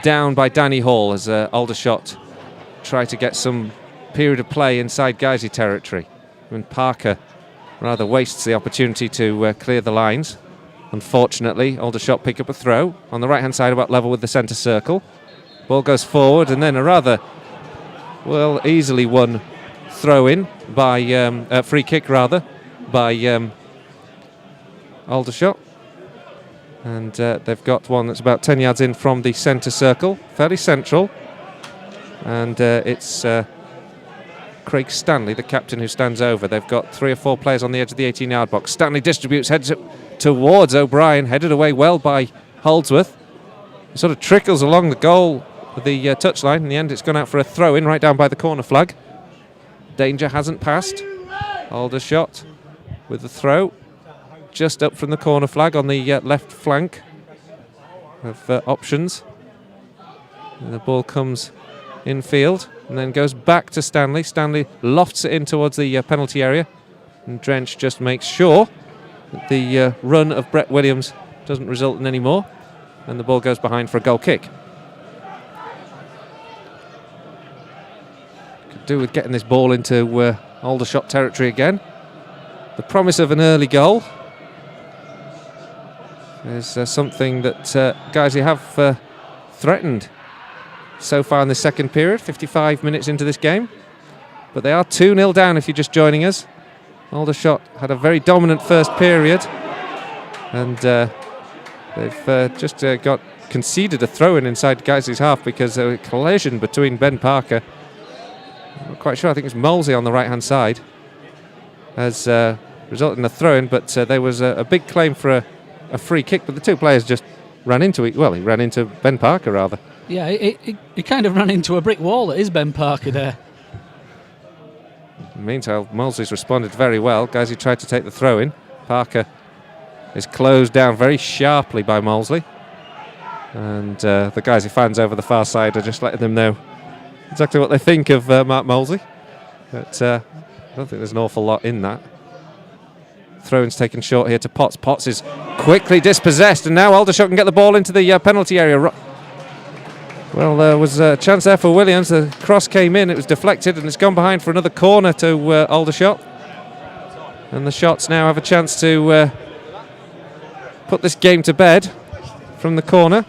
down by Danny Hall as Aldershot try to get some period of play inside Guiseley territory. When Parker rather wastes the opportunity to clear the lines. Unfortunately, Aldershot pick up a throw on the right-hand side about level with the centre circle. Ball goes forward, and then a rather, well, easily won throw-in by, free kick rather, by Aldershot. And they've got one that's about 10 yards in from the centre circle, fairly central. And it's Craig Stanley, the captain, who stands over. They've got 3 or 4 players on the edge of the 18-yard box. Stanley distributes, heads it towards O'Brien, headed away well by Holdsworth. It sort of trickles along the goal, the touchline. In the end, it's gone out for a throw-in right down by the corner flag. Danger hasn't passed. Aldershot with the throw. Just up from the corner flag on the left flank of options. And the ball comes infield and then goes back to Stanley. Stanley lofts it in towards the penalty area, and Drench just makes sure that the run of Brett Williams doesn't result in any more, and the ball goes behind for a goal kick. Could do with getting this ball into Aldershot territory again. The promise of an early goal is something that Guiseley have threatened so far in the second period, 55 minutes into this game. But they are 2-0 down if you're just joining us. Aldershot had a very dominant first period, and they've just got conceded a throw-in inside Guiseley's half because of a collision between Ben Parker. I'm not quite sure, I think it's Molesey on the right-hand side, has resulted in a throw-in, but there was a big claim for a free kick, but the two players just ran into it. Well, he ran into Ben Parker, rather. Yeah, he kind of ran into a brick wall. It is Ben Parker there. Meantime, Molesey's responded very well. Guiseley tried to take the throw-in. Parker is closed down very sharply by Molesey. And the Guiseley fans over the far side are just letting them know exactly what they think of Mark Molesey. But I don't think there's an awful lot in that. Throw-in's taken short here to Potts. Potts is quickly dispossessed, and now Aldershot can get the ball into the penalty area. Well, there was a chance there for Williams. The cross came in, it was deflected, and it's gone behind for another corner to Aldershot. And the Shots now have a chance to put this game to bed from the corner.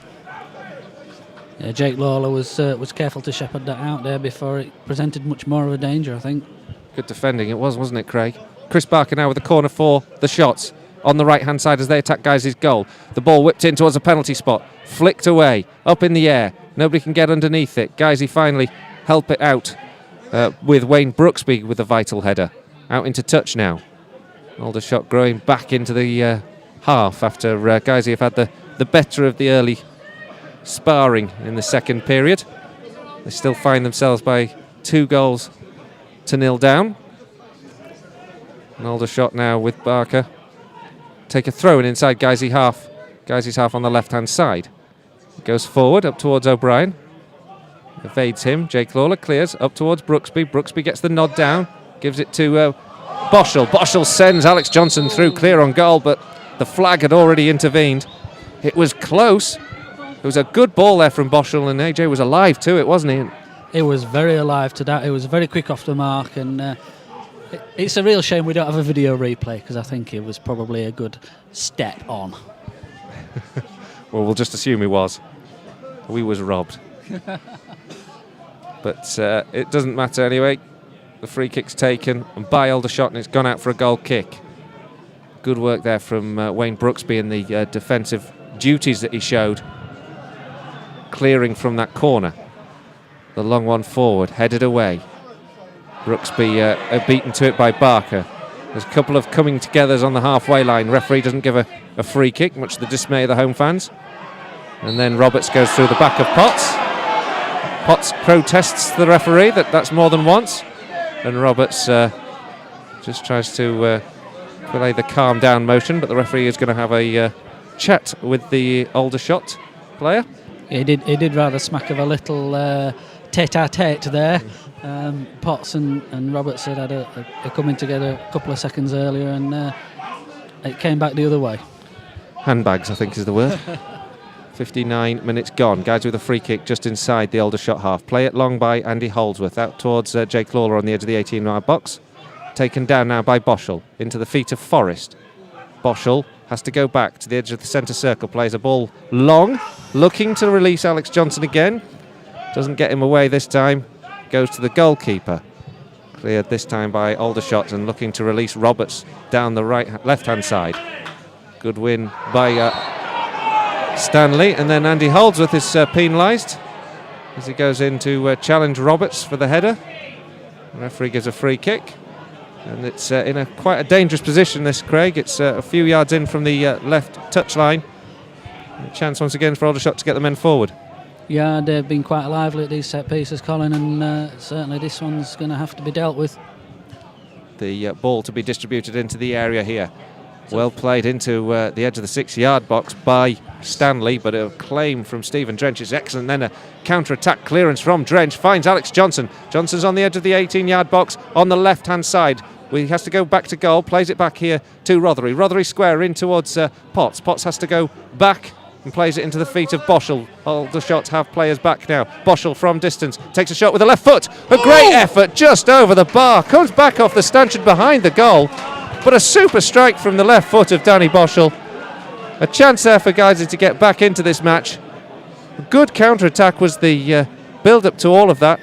Yeah, Jake Lawler was careful to shepherd that out there before it presented much more of a danger, I think. Good defending it was, wasn't it, Craig? Chris Barker now with the corner for the Shots on the right-hand side as they attack Guiseley's goal. The ball whipped in towards a penalty spot, flicked away, up in the air. Nobody can get underneath it. Guiseley finally help it out with Wayne Brooksby with a vital header. Out into touch now. Aldershot growing back into the half after Guiseley have had the better of the early sparring in the second period. They still find themselves by 2-0 down. And Aldershot now with Barker take a throw-in inside Guiseley half Guys, half on the left-hand side. Goes forward up towards O'Brien. Evades him. Jake Lawler clears up towards Brooksby. Brooksby gets the nod down. Gives it to Boschel. Boschel sends Alex Johnson through clear on goal, but the flag had already intervened. It was close. It was a good ball there from Boschel, and AJ was alive to it, wasn't he? He was very alive to that. He was very quick off the mark, and it's a real shame we don't have a video replay, because I think it was probably a good step on. Well, we'll just assume he was. We was robbed. But it doesn't matter anyway. The free kick's taken and by Aldershot, and it's gone out for a goal kick. Good work there from Wayne Brooksby in the defensive duties that he showed. Clearing from that corner. The long one forward, headed away. Brooksby beaten to it by Barker. There's a couple of coming togethers on the halfway line. Referee doesn't give a free kick, much to the dismay of the home fans. And then Roberts goes through the back of Potts. Potts protests the referee that's more than once. And Roberts just tries to play the calm down motion, but the referee is going to have a chat with the Aldershot player. He did rather smack of a little tete-a-tete there. Potts and Roberts had a coming together a couple of seconds earlier, and it came back the other way. Handbags, I think is the word. 59 minutes gone. Guys with a free kick just inside the Aldershot half. Play it long by Andy Holdsworth out towards Jake Lawler on the edge of the 18-yard box. Taken down now by Boschel into the feet of Forrest. Boschel has to go back to the edge of the centre circle. Plays a ball long, looking to release Alex Johnson again. Doesn't get him away this time. Goes to the goalkeeper. Cleared this time by Aldershot and looking to release Roberts down the left-hand side. Good win by Stanley, and then Andy Holdsworth is penalised as he goes in to challenge Roberts for the header. The referee gives a free kick, and it's in quite a dangerous position, this, Craig. It's a few yards in from the left touchline. A chance once again for Aldershot to get the men forward. Yeah, they've been quite lively at these set pieces, Colin, and certainly this one's going to have to be dealt with. The ball to be distributed into the area here. Well played into the edge of the 6-yard box by Stanley, but a claim from Stephen Drench is excellent. Then a counter-attack clearance from Drench finds Alex Johnson. Johnson's on the edge of the 18-yard box on the left-hand side. He has to go back to goal, plays it back here to Rothery. Rothery square in towards Potts. Potts has to go back and plays it into the feet of Boschel. Aldershot have players back now. Boschel from distance takes a shot with the left foot. A great effort just over the bar. Comes back off the stanchion behind the goal. But a super strike from the left foot of Danny Boschel. A chance there for Guiseley to get back into this match. A good counter-attack was the build-up to all of that.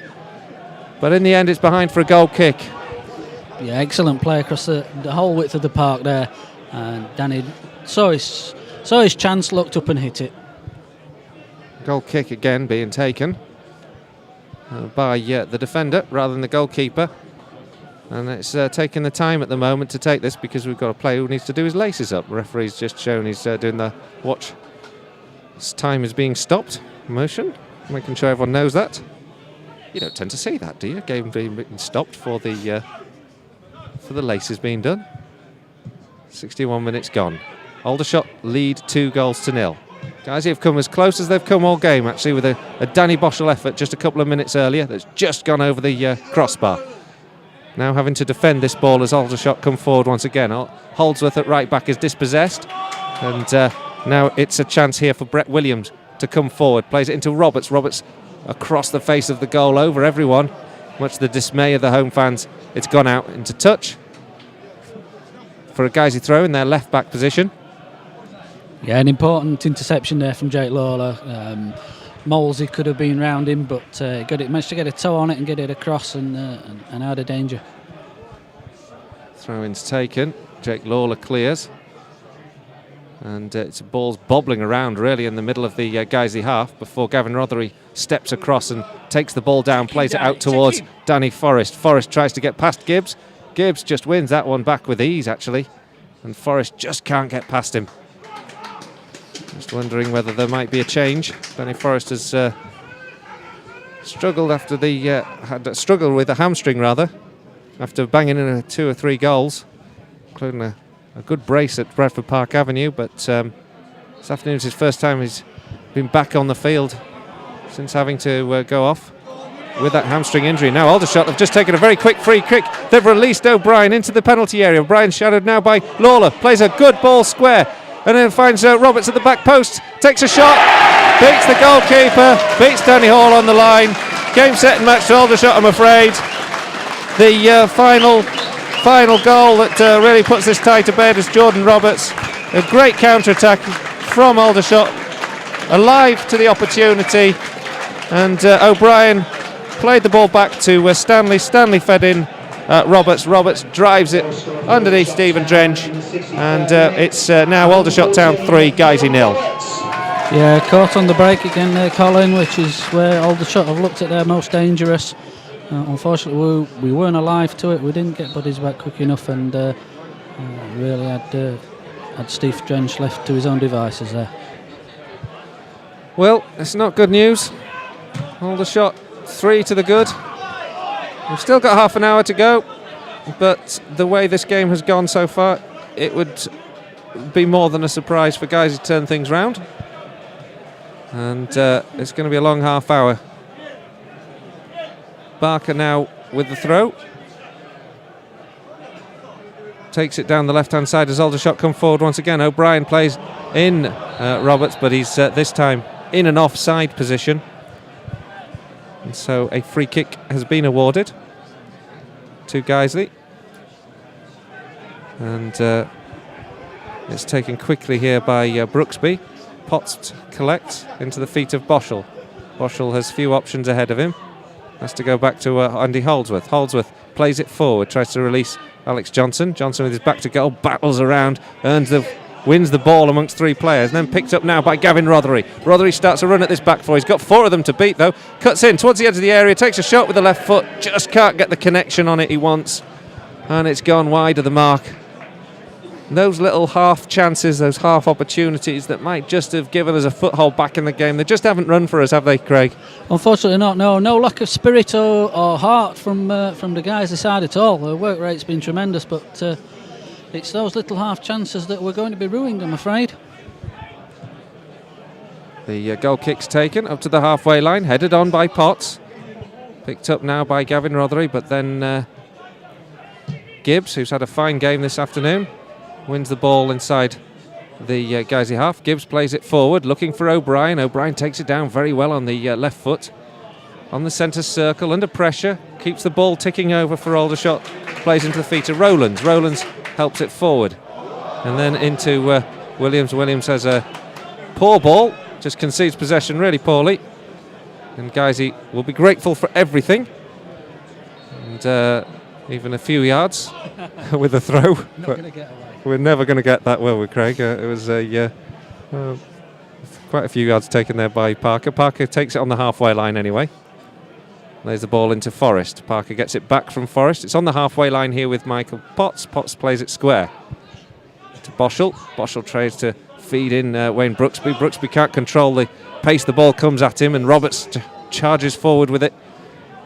But in the end, it's behind for a goal kick. Yeah, excellent play across the whole width of the park there. And Danny saw his chance, looked up and hit it. Goal kick again being taken by the defender rather than the goalkeeper. And it's taking the time at the moment to take this because we've got a player who needs to do his laces up. The referee's just shown he's doing the watch. His time is being stopped. Motion, making sure everyone knows that. You don't tend to see that, do you? Game being stopped for the laces being done. 61 minutes gone. Aldershot lead 2-0. Guys, have come as close as they've come all game, actually, with a Danny Boschel effort just a couple of minutes earlier that's just gone over the crossbar. Now having to defend this ball as Aldershot come forward once again. Holdsworth at right back is dispossessed, and now it's a chance here for Brett Williams to come forward. Plays it into Roberts. Roberts across the face of the goal over everyone. Much to the dismay of the home fans, it's gone out into touch for a Guiseley throw in their left back position. Yeah, an important interception there from Jake Lawler. Molesy could have been round him, but managed to get a toe on it and get it across and out of danger. Throw-in's taken. Jake Lawler clears. And it's ball's bobbling around really in the middle of the Guiseley half before Gavin Rothery steps across and takes the ball down, plays it out towards Danny Forrest. Forrest tries to get past Gibbs. Gibbs just wins that one back with ease, actually. And Forrest just can't get past him. Just wondering whether there might be a change. Danny Forrest has struggled after had struggled with a hamstring rather, after banging in 2 or 3 goals, including a good brace at Bradford Park Avenue, but This afternoon is his first time he's been back on the field since having to go off with that hamstring injury. Now Aldershot have just taken a very quick free kick. They've released O'Brien into the penalty area. O'Brien shadowed now by Lawler. Plays a good ball square and then finds Roberts at the back post. Takes a shot. Beats the goalkeeper. Beats Danny Hall on the line. Game, set and match to Aldershot, I'm afraid. The final goal that really puts this tie to bed is Jordan Roberts. A great counter-attack from Aldershot. Alive to the opportunity. And O'Brien played the ball back to Stanley. Stanley fed in Roberts. Roberts drives it underneath Stephen Drench. And it's now Aldershot Town 3, Guiseley 0. Yeah, caught on the break again there, Colin, which is where Aldershot have looked at their most dangerous. Unfortunately, we weren't alive to it. We didn't get Buddies back quick enough, and really had Steve Drench left to his own devices there. Well, it's not good news. Aldershot 3 to the good. We've still got half an hour to go, but the way this game has gone so far, it would be more than a surprise for guys to turn things round. And it's going to be a long half hour. Barker now with the throw. Takes it down the left-hand side as Aldershot come forward once again. O'Brien plays in Roberts, but he's this time in an offside position. And so a free kick has been awarded to Guiseley. And it's taken quickly here by Brooksby. Potts collects into the feet of Boschel. Boschel has few options ahead of him. Has to go back to Andy Holdsworth. Holdsworth plays it forward, tries to release Alex Johnson. Johnson with his back to goal, battles around, wins the ball amongst 3 players, and then picked up now by Gavin Rothery. Rothery starts a run at this back four. He's got 4 of them to beat though. Cuts in towards the edge of the area, takes a shot with the left foot, just can't get the connection on it he wants, and it's gone wide of the mark. Those little half chances, those half opportunities that might just have given us a foothold back in the game, they just haven't run for us, have they, Craig? Unfortunately not, no lack of spirit or heart from the guys this side at all. The work rate's been tremendous, but it's those little half chances that we're going to be ruined, I'm afraid. The goal kick's taken up to the halfway line, headed on by Potts. Picked up now by Gavin Rothery, but then Gibbs, who's had a fine game this afternoon, wins the ball inside the Guiseley half. Gibbs plays it forward, looking for O'Brien. O'Brien takes it down very well on the left foot. On the centre circle, under pressure, keeps the ball ticking over for Aldershot. Plays into the feet of Rowlands. Rowlands helps it forward. And then into Williams. Williams has a poor ball, just concedes possession really poorly. And Guiseley will be grateful for everything. And even a few yards with the throw. Not going to get away. We're never going to get that, will we, Craig? It was quite a few yards taken there by Parker. Parker takes it on the halfway line anyway. Lays the ball into Forrest. Parker gets it back from Forrest. It's on the halfway line here with Michael Potts. Potts plays it square to Boschel. Boschel tries to feed in Wayne Brooksby. Brooksby can't control the pace the ball comes at him, and Roberts charges forward with it.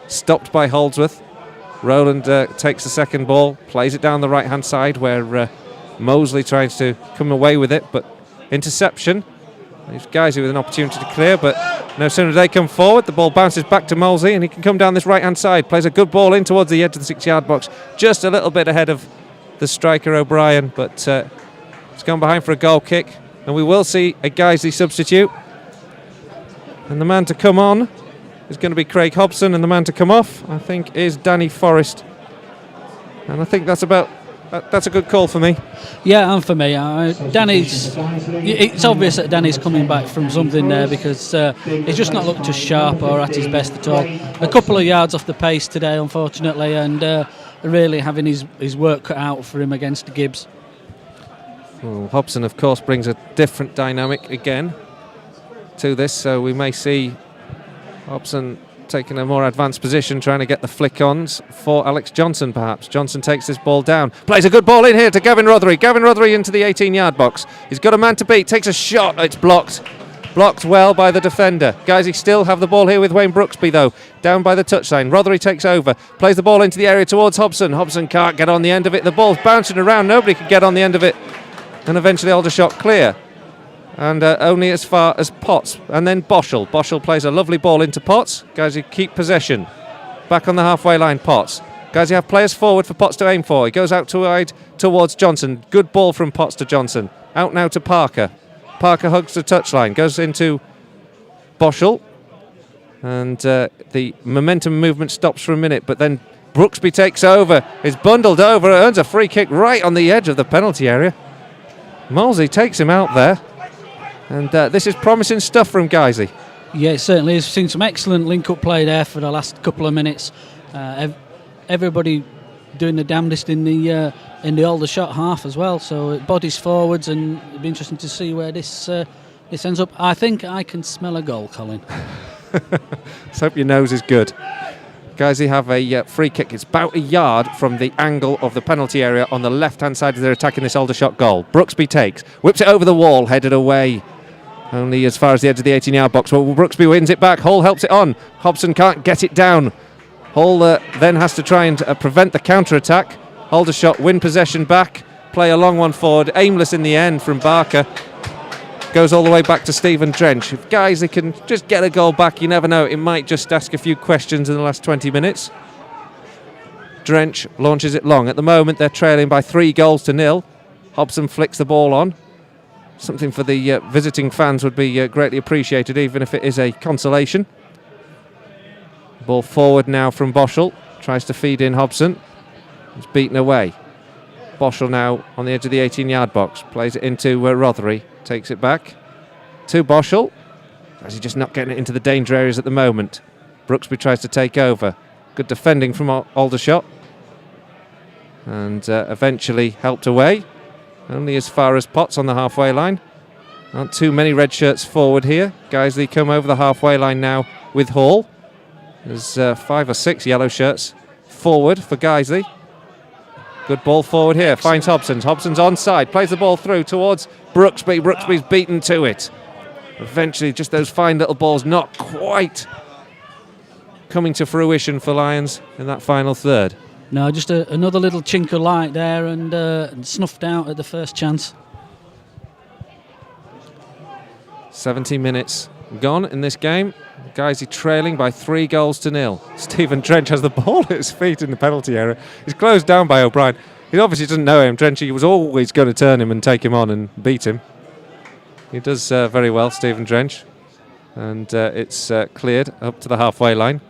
Stopped by Holdsworth. Rowland takes the second ball, plays it down the right-hand side where Mosley tries to come away with it, but interception. These guys with an opportunity to clear, but no sooner do they come forward, the ball bounces back to Mosley, and he can come down this right-hand side. Plays a good ball in towards the edge of the 6-yard box, just a little bit ahead of the striker O'Brien, but it's gone behind for a goal kick, and we will see a Guiseley substitute. And the man to come on is going to be Craig Hobson, and the man to come off, I think, is Danny Forrest. And I think that's a good call for me. Yeah, and for me, it's obvious that Danny's coming back from something there, because he's just not looked as sharp or at his best at all. A couple of yards off the pace today, unfortunately, and really having his work cut out for him against Gibbs. Well, Hobson, of course, brings a different dynamic again to this, so we may see Hobson taking a more advanced position, trying to get the flick-ons for Alex Johnson, perhaps. Johnson takes this ball down, plays a good ball in here to Gavin Rothery. Gavin Rothery into the 18-yard box. He's got a man to beat, takes a shot, it's blocked. Blocked well by the defender. Guiseley still have the ball here with Wayne Brooksby, though, down by the touchline. Rothery takes over, plays the ball into the area towards Hobson. Hobson can't get on the end of it. The ball's bouncing around, nobody can get on the end of it. And eventually Aldershot clear. and only as far as Potts, and then Boschel. Boschel plays a lovely ball into Potts. Guys, you keep possession. Back on the halfway line, Potts. Guys, you have players forward for Potts to aim for. He goes out to wide towards Johnson. Good ball from Potts to Johnson. Out now to Parker. Parker hugs the touchline, goes into Boschel, and the momentum movement stops for a minute, but then Brooksby takes over, is bundled over, earns a free kick right on the edge of the penalty area. Molesey takes him out there, and this is promising stuff from Guiseley. Yeah, it certainly is. We've seen some excellent link-up play there for the last couple of minutes. Everybody doing the damnedest in the Aldershot half as well, so it bodies forwards, and it'll be interesting to see where this ends up. I think I can smell a goal, Colin. Let's hope your nose is good. Guys, they have a free kick. It's about a yard from the angle of the penalty area on the left-hand side as they're attacking this Aldershot goal. Brooksby takes, whips it over the wall, headed away. Only as far as the edge of the 18-yard box. Well, Brooksby wins it back. Hall helps it on. Hobson can't get it down. Hall then has to try and prevent the counter-attack. Aldershot win possession back. Play a long one forward. Aimless in the end from Barker. Goes all the way back to Stephen Drench. If guys, they can just get a goal back, you never know. It might just ask a few questions in the last 20 minutes. Drench launches it long. At the moment, they're trailing by 3-0. Hobson flicks the ball on. Something for the visiting fans would be greatly appreciated, even if it is a consolation. Ball forward now from Boschel. Tries to feed in Hobson. It's beaten away. Boschel now on the edge of the 18-yard box. Plays it into Rothery. Takes it back to Boschel. As he's just not getting it into the danger areas at the moment. Brooksby tries to take over. Good defending from Aldershot. And eventually helped away. Only as far as Potts on the halfway line. Aren't too many red shirts forward here. Guiseley come over the halfway line now with Hall. There's 5 or 6 yellow shirts forward for Guiseley. Good ball forward here. Finds Hobson. Hobson's onside. Plays the ball through towards Brooksby. Brooksby's beaten to it. Eventually, just those fine little balls not quite coming to fruition for Lions in that final third. No, just another little chink of light there, and snuffed out at the first chance. 70 minutes gone in this game. Guiseley trailing by 3-0. Stephen Drench has the ball at his feet in the penalty area. He's closed down by O'Brien. He obviously doesn't know him. Drench, he was always going to turn him and take him on and beat him. He does very well, Stephen Drench. And it's cleared up to the halfway line.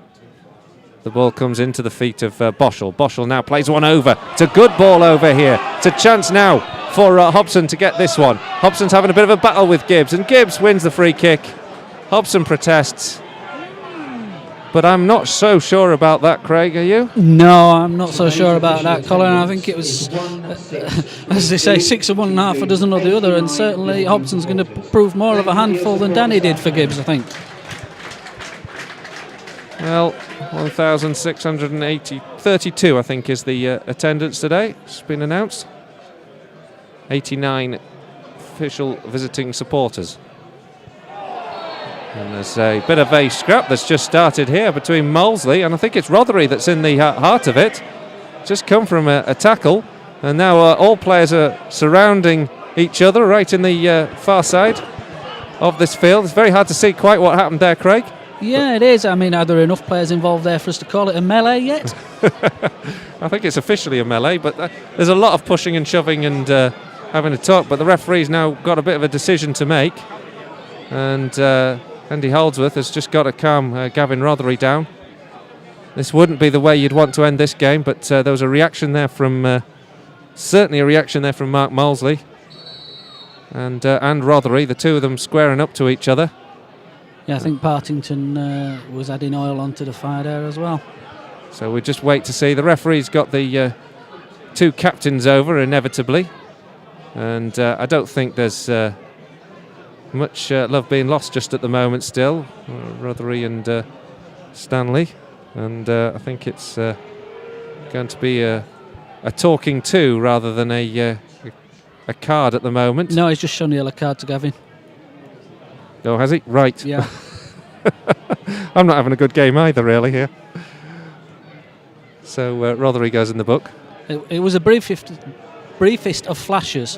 The ball comes into the feet of Boschel. Boschel now plays one over. It's a good ball over here. It's a chance now for Hobson to get this one. Hobson's having a bit of a battle with Gibbs, and Gibbs wins the free kick. Hobson protests. But I'm not so sure about that, Craig, are you? No, I'm not so sure about that, Colin. I think it was, as they say, 6 of one and a half a dozen of the other, and certainly Hobson's going to prove more of a handful than Danny did for Gibbs, I think. Well, 1,632, I think, is the attendance today. It's been announced. 89 official visiting supporters. And there's a bit of a scrap that's just started here between Molesey, and I think it's Rothery that's in the heart of it. Just come from a tackle, and now all players are surrounding each other right in the far side of this field. It's very hard to see quite what happened there, Craig. Yeah, it is. I mean, are there enough players involved there for us to call it a melee yet? I think it's officially a melee, but there's a lot of pushing and shoving and having a talk, but the referee's now got a bit of a decision to make, and Andy Holdsworth has just got to calm Gavin Rothery down. This wouldn't be the way you'd want to end this game, but there was a reaction there from certainly a reaction there from Mark Molesey and Rothery, the two of them squaring up to each other. Yeah, I think Partington was adding oil onto the fire there as well. So we just wait to see. The referee's got the two captains over inevitably, and I don't think there's much love being lost just at the moment still, Rothery and Stanley, and I think it's going to be a talking to rather than a card at the moment. No, he's just shown the yellow card to Gavin. Oh, has he? Right. Yeah. I'm not having a good game either, really, here. So Rothery goes in the book. It was a briefest of flashes.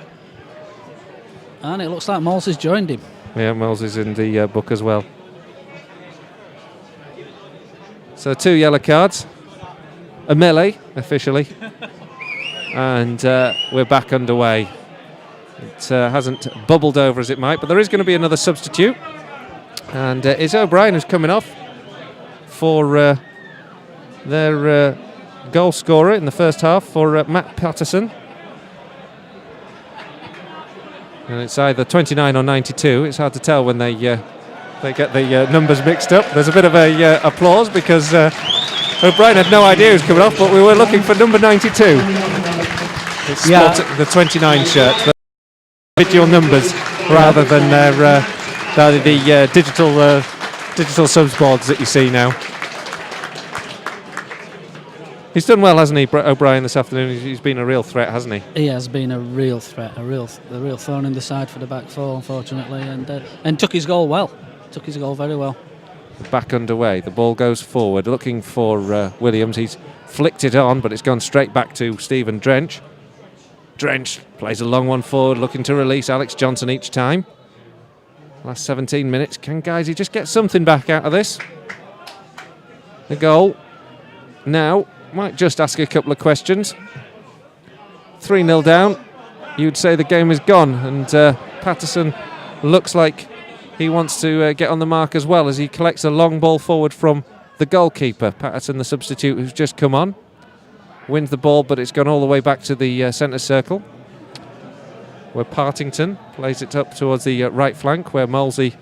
And it looks like Moles has joined him. Yeah, Moles is in the book as well. So 2 yellow cards. A melee, officially. And we're back underway. It hasn't bubbled over as it might, but there is going to be another substitute. And it's O'Brien who's coming off for their goal scorer in the first half for Matt Patterson. And it's either 29 or 92. It's hard to tell when they get the numbers mixed up. There's a bit of a applause because O'Brien had no idea he was coming off, but we were looking for number 92. It's the 29 shirt. The individual numbers rather than the digital subs boards that you see now. He's done well, hasn't he, O'Brien, this afternoon? He's been a real threat, hasn't he? He has been a real threat, a real thorn in the side for the back four, unfortunately, and took his goal well. Took his goal very well. Back underway. The ball goes forward, looking for Williams. He's flicked it on, but it's gone straight back to Stephen Drench. Drench plays a long one forward, looking to release Alex Johnson each time. Last 17 minutes. Can Guiseley just get something back out of this? The goal now might just ask a couple of questions. 3-0 down. You'd say the game is gone, and Patterson looks like he wants to get on the mark as well as he collects a long ball forward from the goalkeeper. Patterson, the substitute who's just come on, wins the ball, but it's gone all the way back to the centre circle, where Partington plays it up towards the right flank, where Molesey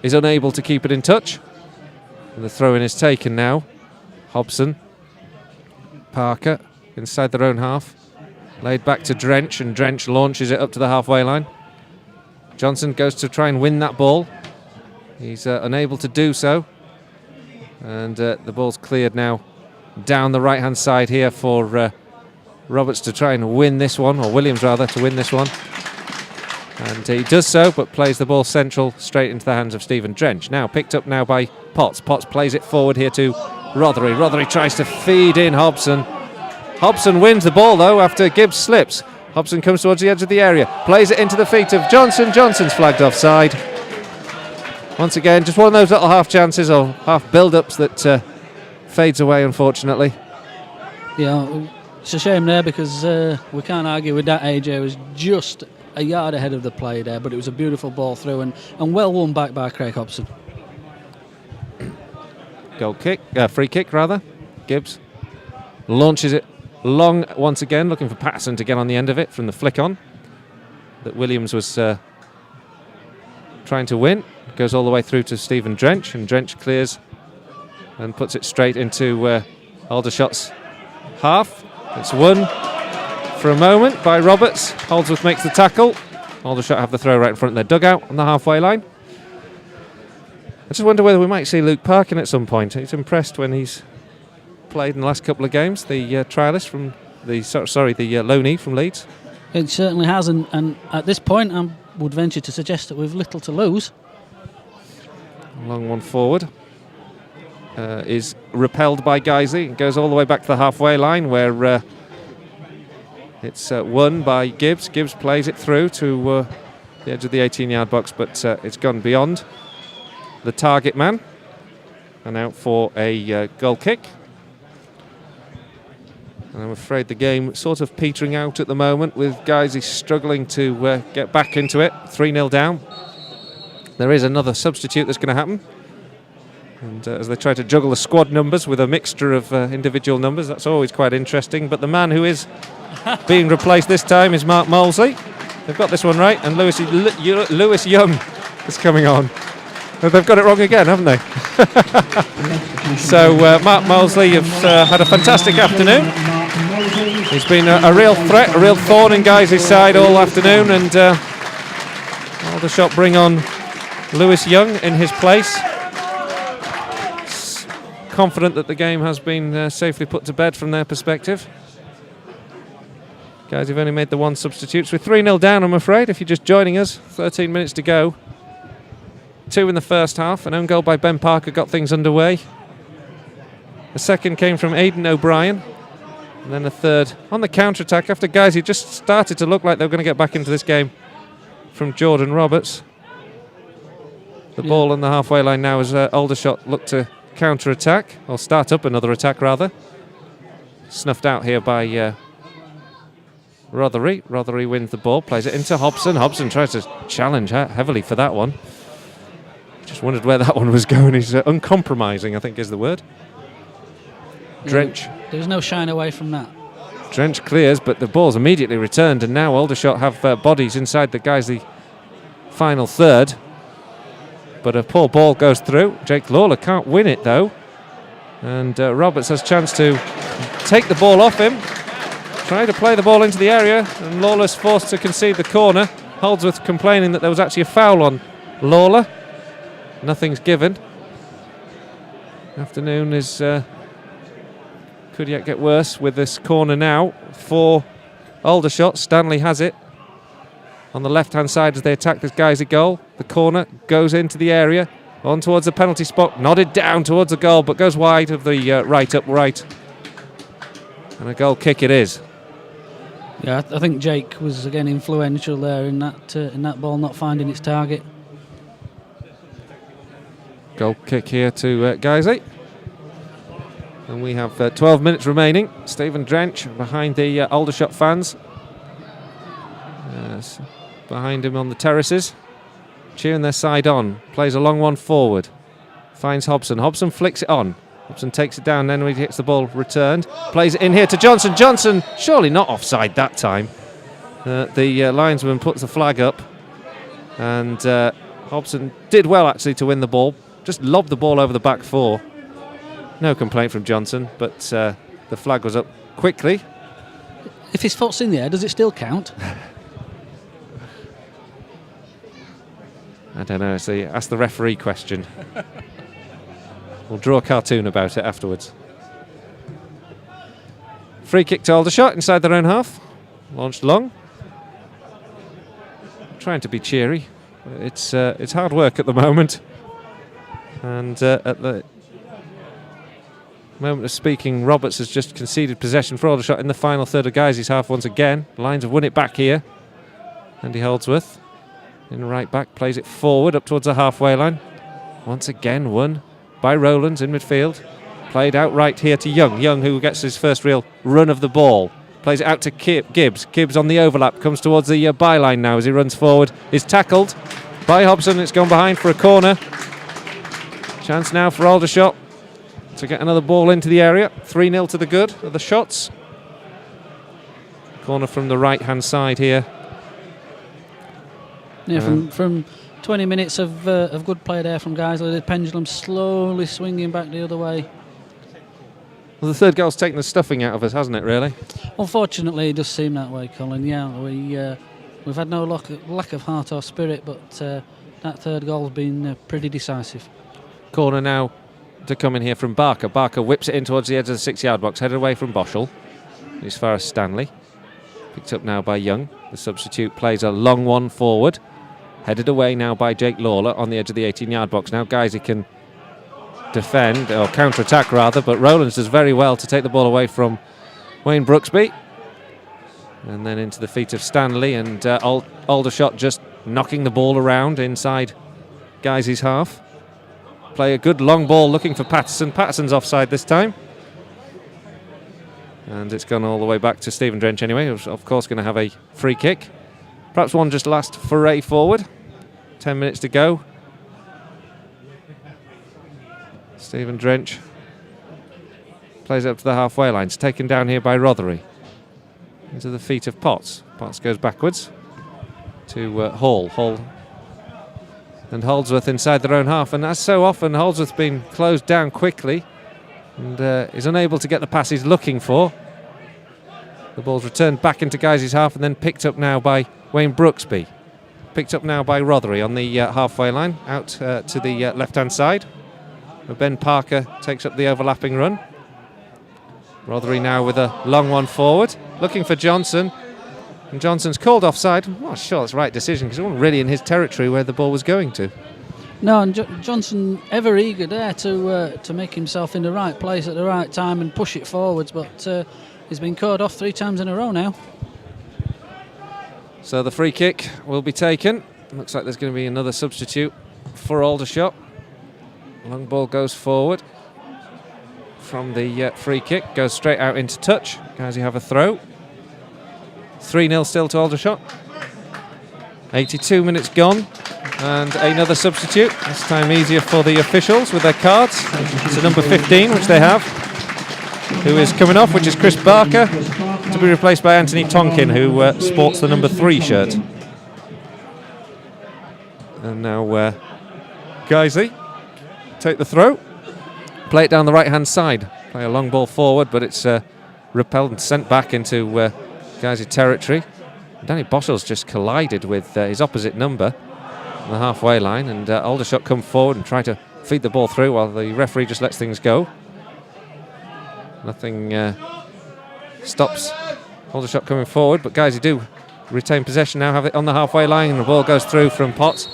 is unable to keep it in touch. And the throw-in is taken now. Hobson, Parker inside their own half, laid back to Drench, and Drench launches it up to the halfway line. Johnson goes to try and win that ball. He's unable to do so, and the ball's cleared now down the right hand side here for Roberts to try and win this one, or Williams rather, to win this one. And he does so, but plays the ball central straight into the hands of Stephen Drench. Now picked up now by Potts. Potts plays it forward here to Rothery. Rothery tries to feed in Hobson. Hobson wins the ball though after Gibbs slips. Hobson comes towards the edge of the area, plays it into the feet of Johnson. Johnson's flagged offside. Once again, just one of those little half chances or half build-ups that fades away, unfortunately. Yeah, it's a shame there because we can't argue with that. AJ was just a yard ahead of the play there, but it was a beautiful ball through and well won back by Craig Hobson. Free kick rather. Gibbs launches it long once again, looking for Patterson to get on the end of it from the flick on that Williams was trying to win. Goes all the way through to Stephen Drench, and Drench clears and puts it straight into Aldershot's half. It's won for a moment by Roberts. Holdsworth makes the tackle. Aldershot have the throw right in front of their dugout on the halfway line. I just wonder whether we might see Luke Parkin at some point. He's impressed when he's played in the last couple of games. The trialist from the loanee from Leeds. It certainly has, and at this point I would venture to suggest that we've little to lose. Long one forward is repelled by Guiseley. It goes all the way back to the halfway line where it's won by Gibbs. Gibbs plays it through to the edge of the 18-yard box, but it's gone beyond the target man and out for a goal kick. And I'm afraid the game sort of petering out at the moment with Guiseley struggling to get back into it. 3-0 down. There is another substitute that's going to happen. And as they try to juggle the squad numbers with a mixture of individual numbers, that's always quite interesting. But the man who is being replaced this time is Mark Molesley. They've got this one right, and Lewis Young is coming on. They've got it wrong again, haven't they? So Mark Molesley has had a fantastic afternoon. He's been a real threat, a real thorn in Guiseley's side all afternoon, and Aldershot bring on Lewis Young in his place. Confident that the game has been safely put to bed from their perspective. Guys, you've only made the one substitute. So we're 3-0 down, I'm afraid, if you're just joining us. 13 minutes to go. 2 in the first half. An own goal by Ben Parker got things underway. The second came from Aidan O'Brien. And then the third on the counter-attack after Guiseley just started to look like they were going to get back into this game from Jordan Roberts. The ball on the halfway line now as Aldershot look to counter-attack, or start up another attack rather. Snuffed out here by Rothery. Rothery wins the ball, plays it into Hobson. Hobson tries to challenge heavily for that one. Just wondered where that one was going. He's uncompromising, I think is the word. Drench. There's no shine away from that. Drench clears, but the ball's immediately returned, and now Aldershot have bodies inside the Guiseley final third. But a poor ball goes through. Jake Lawler can't win it though, and Roberts has a chance to take the ball off him, try to play the ball into the area, and Lawler's forced to concede the corner. Holdsworth complaining that there was actually a foul on Lawler. Nothing's given. Afternoon is could yet get worse with this corner now for Aldershot. Stanley has it on the left-hand side as they attack this Guiseley goal. The corner goes into the area, on towards the penalty spot, nodded down towards the goal, but goes wide of the right upright. And a goal kick it is. Yeah, I think Jake was again influential there in that ball not finding its target. Goal kick here to Guiseley. And we have 12 minutes remaining. Stephen Drench behind the Aldershot fans. Yes, behind him on the terraces. Cheering their side on. Plays a long one forward. Finds Hobson. Hobson flicks it on. Hobson takes it down, then when he hits the ball returned. Plays it in here to Johnson. Johnson, surely not offside that time. The linesman puts the flag up. And Hobson did well actually to win the ball. Just lobbed the ball over the back four. No complaint from Johnson, but the flag was up quickly. If his foot's in the air, does it still count? I don't know. See, ask the referee question. We'll draw a cartoon about it afterwards. Free kick to Aldershot inside their own half. Launched long. Trying to be cheery. It's hard work at the moment. And at the moment of speaking, Roberts has just conceded possession for Aldershot in the final third of Guiseley's half once again. Lions have won it back here. Andy Holdsworth in the right back, plays it forward up towards the halfway line. Once again won by Rowlands in midfield. Played out right here to Young. Young, who gets his first real run of the ball. Plays it out to Gibbs. Gibbs on the overlap, comes towards the byline now as he runs forward. Is tackled by Hobson. It's gone behind for a corner. Chance now for Aldershot to get another ball into the area. 3-0 to the good of the shots. Corner from the right-hand side here. Yeah, from 20 minutes of good play there from Guiseley, the pendulum slowly swinging back the other way. Well, the third goal's taken the stuffing out of us, hasn't it, really? Unfortunately, it does seem that way, Colin. Yeah, we've had no lack of heart or spirit, but that third goal's been pretty decisive. Corner now to come in here from Barker. Barker whips it in towards the edge of the 6-yard box, headed away from Boschel as far as Stanley. Picked up now by Young. The substitute plays a long one forward. Headed away now by Jake Lawler on the edge of the 18-yard box. Now Guiseley can defend, or counter-attack rather, but Rowlands does very well to take the ball away from Wayne Brooksby. And then into the feet of Stanley, and Aldershot just knocking the ball around inside Guiseley's half. Play a good long ball looking for Patterson. Patterson's offside this time. And it's gone all the way back to Stephen Drench anyway, who's of course going to have a free kick. Perhaps one just last foray forward. 10 minutes to go. Stephen Drench plays it up to the halfway line. It's taken down here by Rothery. Into the feet of Potts. Potts goes backwards to Hall. Hall and Holdsworth inside their own half. And as so often, Holdsworth's been closed down quickly and is unable to get the pass he's looking for. The ball's returned back into Guiseley's half and then picked up now by Wayne Brooksby. Picked up now by Rothery on the halfway line, out to the left-hand side. Ben Parker takes up the overlapping run. Rothery now with a long one forward, looking for Johnson. And Johnson's called offside. I'm not sure that's the right decision because it wasn't really in his territory where the ball was going to. No, and Johnson ever eager there to make himself in the right place at the right time and push it forwards, but he's been called off 3 times in a row now. So the free kick will be taken. Looks like there's going to be another substitute for Aldershot. Long ball goes forward from the free kick, goes straight out into touch. Guys, you have a throw. 3-0 still to Aldershot. 82 minutes gone, and another substitute. This time easier for the officials with their cards. It's a number 15, which they have, who is coming off, which is Chris Barker, to be replaced by Anthony Tonkin, who sports the number 3 shirt. And now Guiseley take the throw, play it down the right-hand side, play a long ball forward, but it's repelled and sent back into Guiseley territory. Danny Boschel's just collided with his opposite number on the halfway line, and Aldershot come forward and try to feed the ball through while the referee just lets things go. Nothing stops Aldershot coming forward, but Guiseley do retain possession now, have it on the halfway line, and the ball goes through from Potts.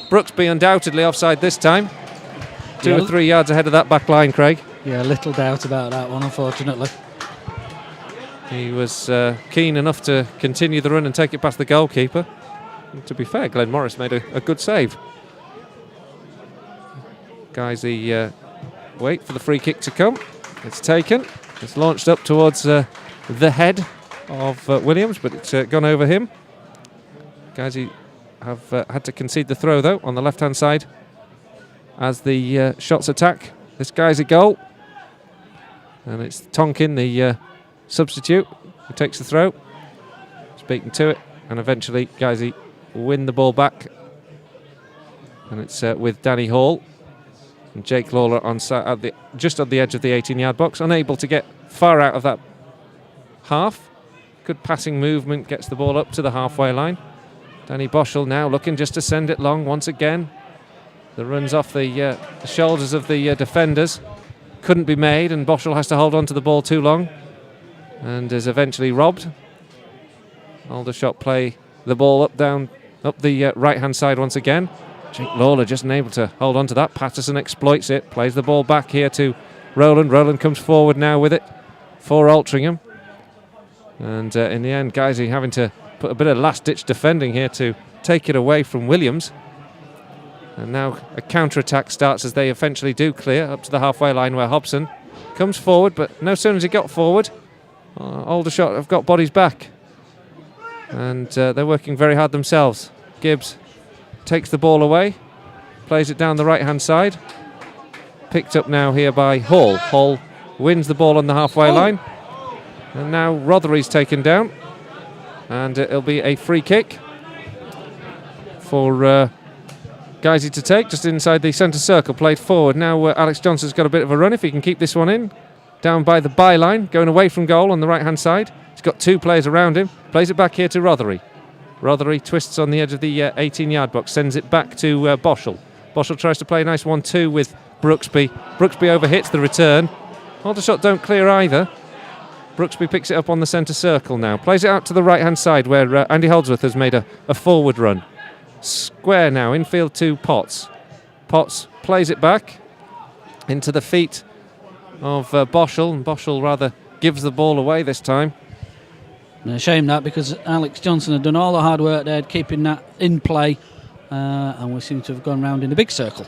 Brooksby undoubtedly offside this time. 2 or 3 yards ahead of that back line, Craig. Yeah, little doubt about that one, unfortunately. He was keen enough to continue the run and take it past the goalkeeper. And to be fair, Glenn Morris made a good save. Guiseley wait for the free kick to come. It's taken. It's launched up towards the head of Williams, but it's gone over him. Guiseley have had to concede the throw, though, on the left-hand side as the shots attack. This guy's a goal. And it's Tonkin, the substitute, who takes the throw. Speaking to it, and eventually Guiseley win the ball back. And it's with Danny Hall and Jake Lawler on just on the edge of the 18-yard box, unable to get far out of that half. Good passing movement, gets the ball up to the halfway line. Danny Boschel now looking just to send it long once again. The runs off the shoulders of the defenders couldn't be made, and Boschel has to hold on to the ball too long and is eventually robbed. Aldershot play the ball up the right-hand side once again. Jake Lawler just unable to hold on to that. Patterson exploits it, plays the ball back here to Rowland. Rowland comes forward now with it for Altrincham. And in the end, Guiseley having to put a bit of last-ditch defending here to take it away from Williams. And now a counter-attack starts as they eventually do clear up to the halfway line, where Hobson comes forward, but no sooner as he got forward, Aldershot have got bodies back. And they're working very hard themselves. Gibbs takes the ball away, plays it down the right-hand side. Picked up now here by Hall. Hall wins the ball on the halfway line. And now Rothery's taken down. And it'll be a free kick for Guiseley to take, just inside the centre circle, played forward. Now Alex Johnson's got a bit of a run if he can keep this one in. Down by the byline, going away from goal on the right-hand side. He's got 2 players around him. Plays it back here to Rothery. Rothery twists on the edge of the 18-yard box, sends it back to Boschel. Boschel tries to play a nice 1-2 with Brooksby. Brooksby overhits the return. Aldershot don't clear either. Brooksby picks it up on the centre circle now. Plays it out to the right-hand side where Andy Holdsworth has made a forward run. Square now, infield to Potts. Potts plays it back into the feet of Boschel, and Boschel rather gives the ball away this time. A shame that, because Alex Johnson had done all the hard work there, keeping that in play, and we seem to have gone round in a big circle.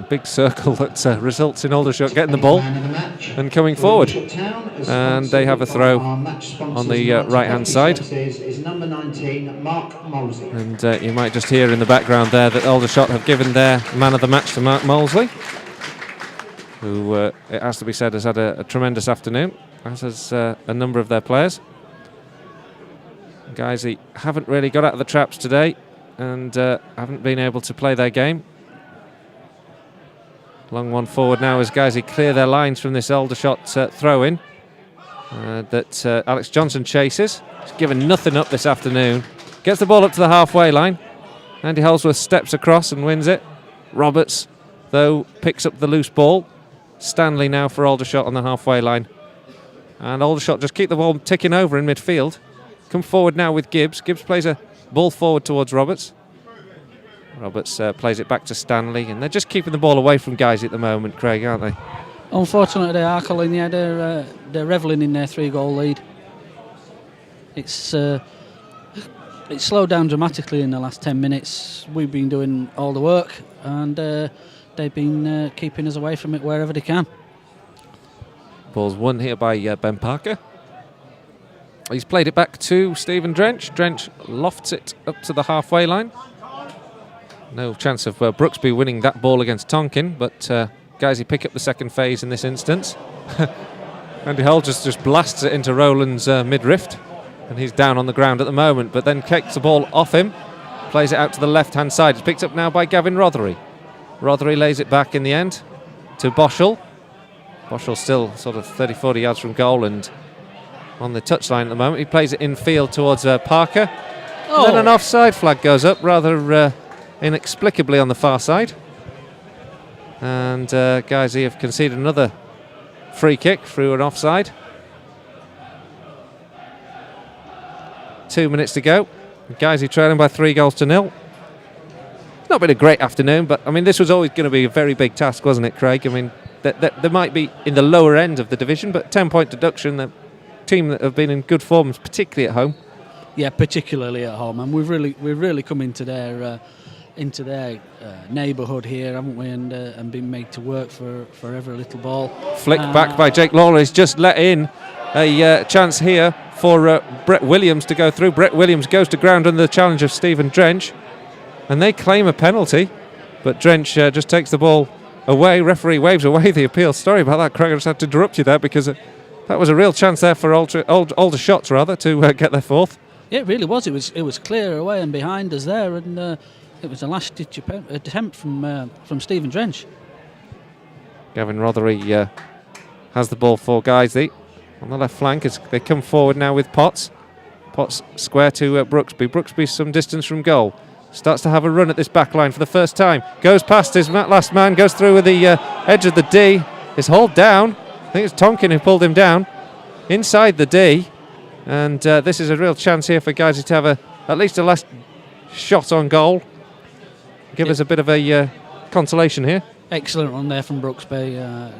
Big circle that results in Aldershot getting the ball and coming forward. And they have a throw on the right-hand side. And you might just hear in the background there that Aldershot have given their man of the match to Mark Molesley, who, it has to be said, has had a tremendous afternoon, as has a number of their players. Guiseley haven't really got out of the traps today and haven't been able to play their game. Long one forward now as Guiseley clear their lines from this Aldershot throw-in that Alex Johnson chases. He's given nothing up this afternoon. Gets the ball up to the halfway line. Andy Holdsworth steps across and wins it. Roberts, though, picks up the loose ball. Stanley now for Aldershot on the halfway line. And Aldershot just keep the ball ticking over in midfield. Come forward now with Gibbs. Gibbs plays a ball forward towards Roberts. Roberts plays it back to Stanley, and they're just keeping the ball away from Guiseley at the moment, Craig, aren't they? Unfortunately, they are, Colin. Yeah, they're revelling in their 3-goal lead. It's It's slowed down dramatically in the last 10 minutes. We've been doing all the work, and they've been keeping us away from it wherever they can. Ball's won here by Ben Parker. He's played it back to Stephen Drench. Drench lofts it up to the halfway line. No chance of Brooksby winning that ball against Tonkin, but Guiseley pick up the second phase in this instance. Andy Hull just blasts it into Rowland's mid-rift, and he's down on the ground at the moment, but then kicks the ball off him, plays it out to the left-hand side. It's picked up now by Gavin Rothery. Rothery lays it back in the end to Boschel. Boschel still sort of 30-40 yards from goal and on the touchline at the moment. He plays it infield towards Parker. Oh. And then an offside flag goes up rather inexplicably on the far side. And Guiseley have conceded another free kick through an offside. 2 minutes to go. Guiseley trailing by 3-0. It's not been a great afternoon, but I mean, this was always going to be a very big task, wasn't it, Craig? I mean, they might be in the lower end of the division, but 10-point deduction, the team that have been in good form, particularly at home. Yeah, particularly at home, and we've really come into their neighbourhood here, haven't we? And been made to work for every little ball. Flick back by Jake Lawler. He's just let in a chance here for Brett Williams to go through. Brett Williams goes to ground under the challenge of Stephen Drench, and they claim a penalty, but Drench just takes the ball away. Referee waves away the appeal. Sorry about that, Craig. I just had to interrupt you there because that was a real chance there for Aldershot to get their fourth. It really was. It was clear away and behind us there, and it was a last-ditch attempt from Stephen Drench. Gavin Rothery has the ball for Guiseley on the left flank as they come forward now with Potts. Potts square to Brooksby. Brooksby some distance from goal. Starts to have a run at this back line for the first time. Goes past his last man, goes through with the edge of the D. Is hauled down. I think it's Tonkin who pulled him down. Inside the D. And this is a real chance here for Guiseley to have at least a last shot on goal. Give us a bit of a consolation here. Excellent run there from Brooksby.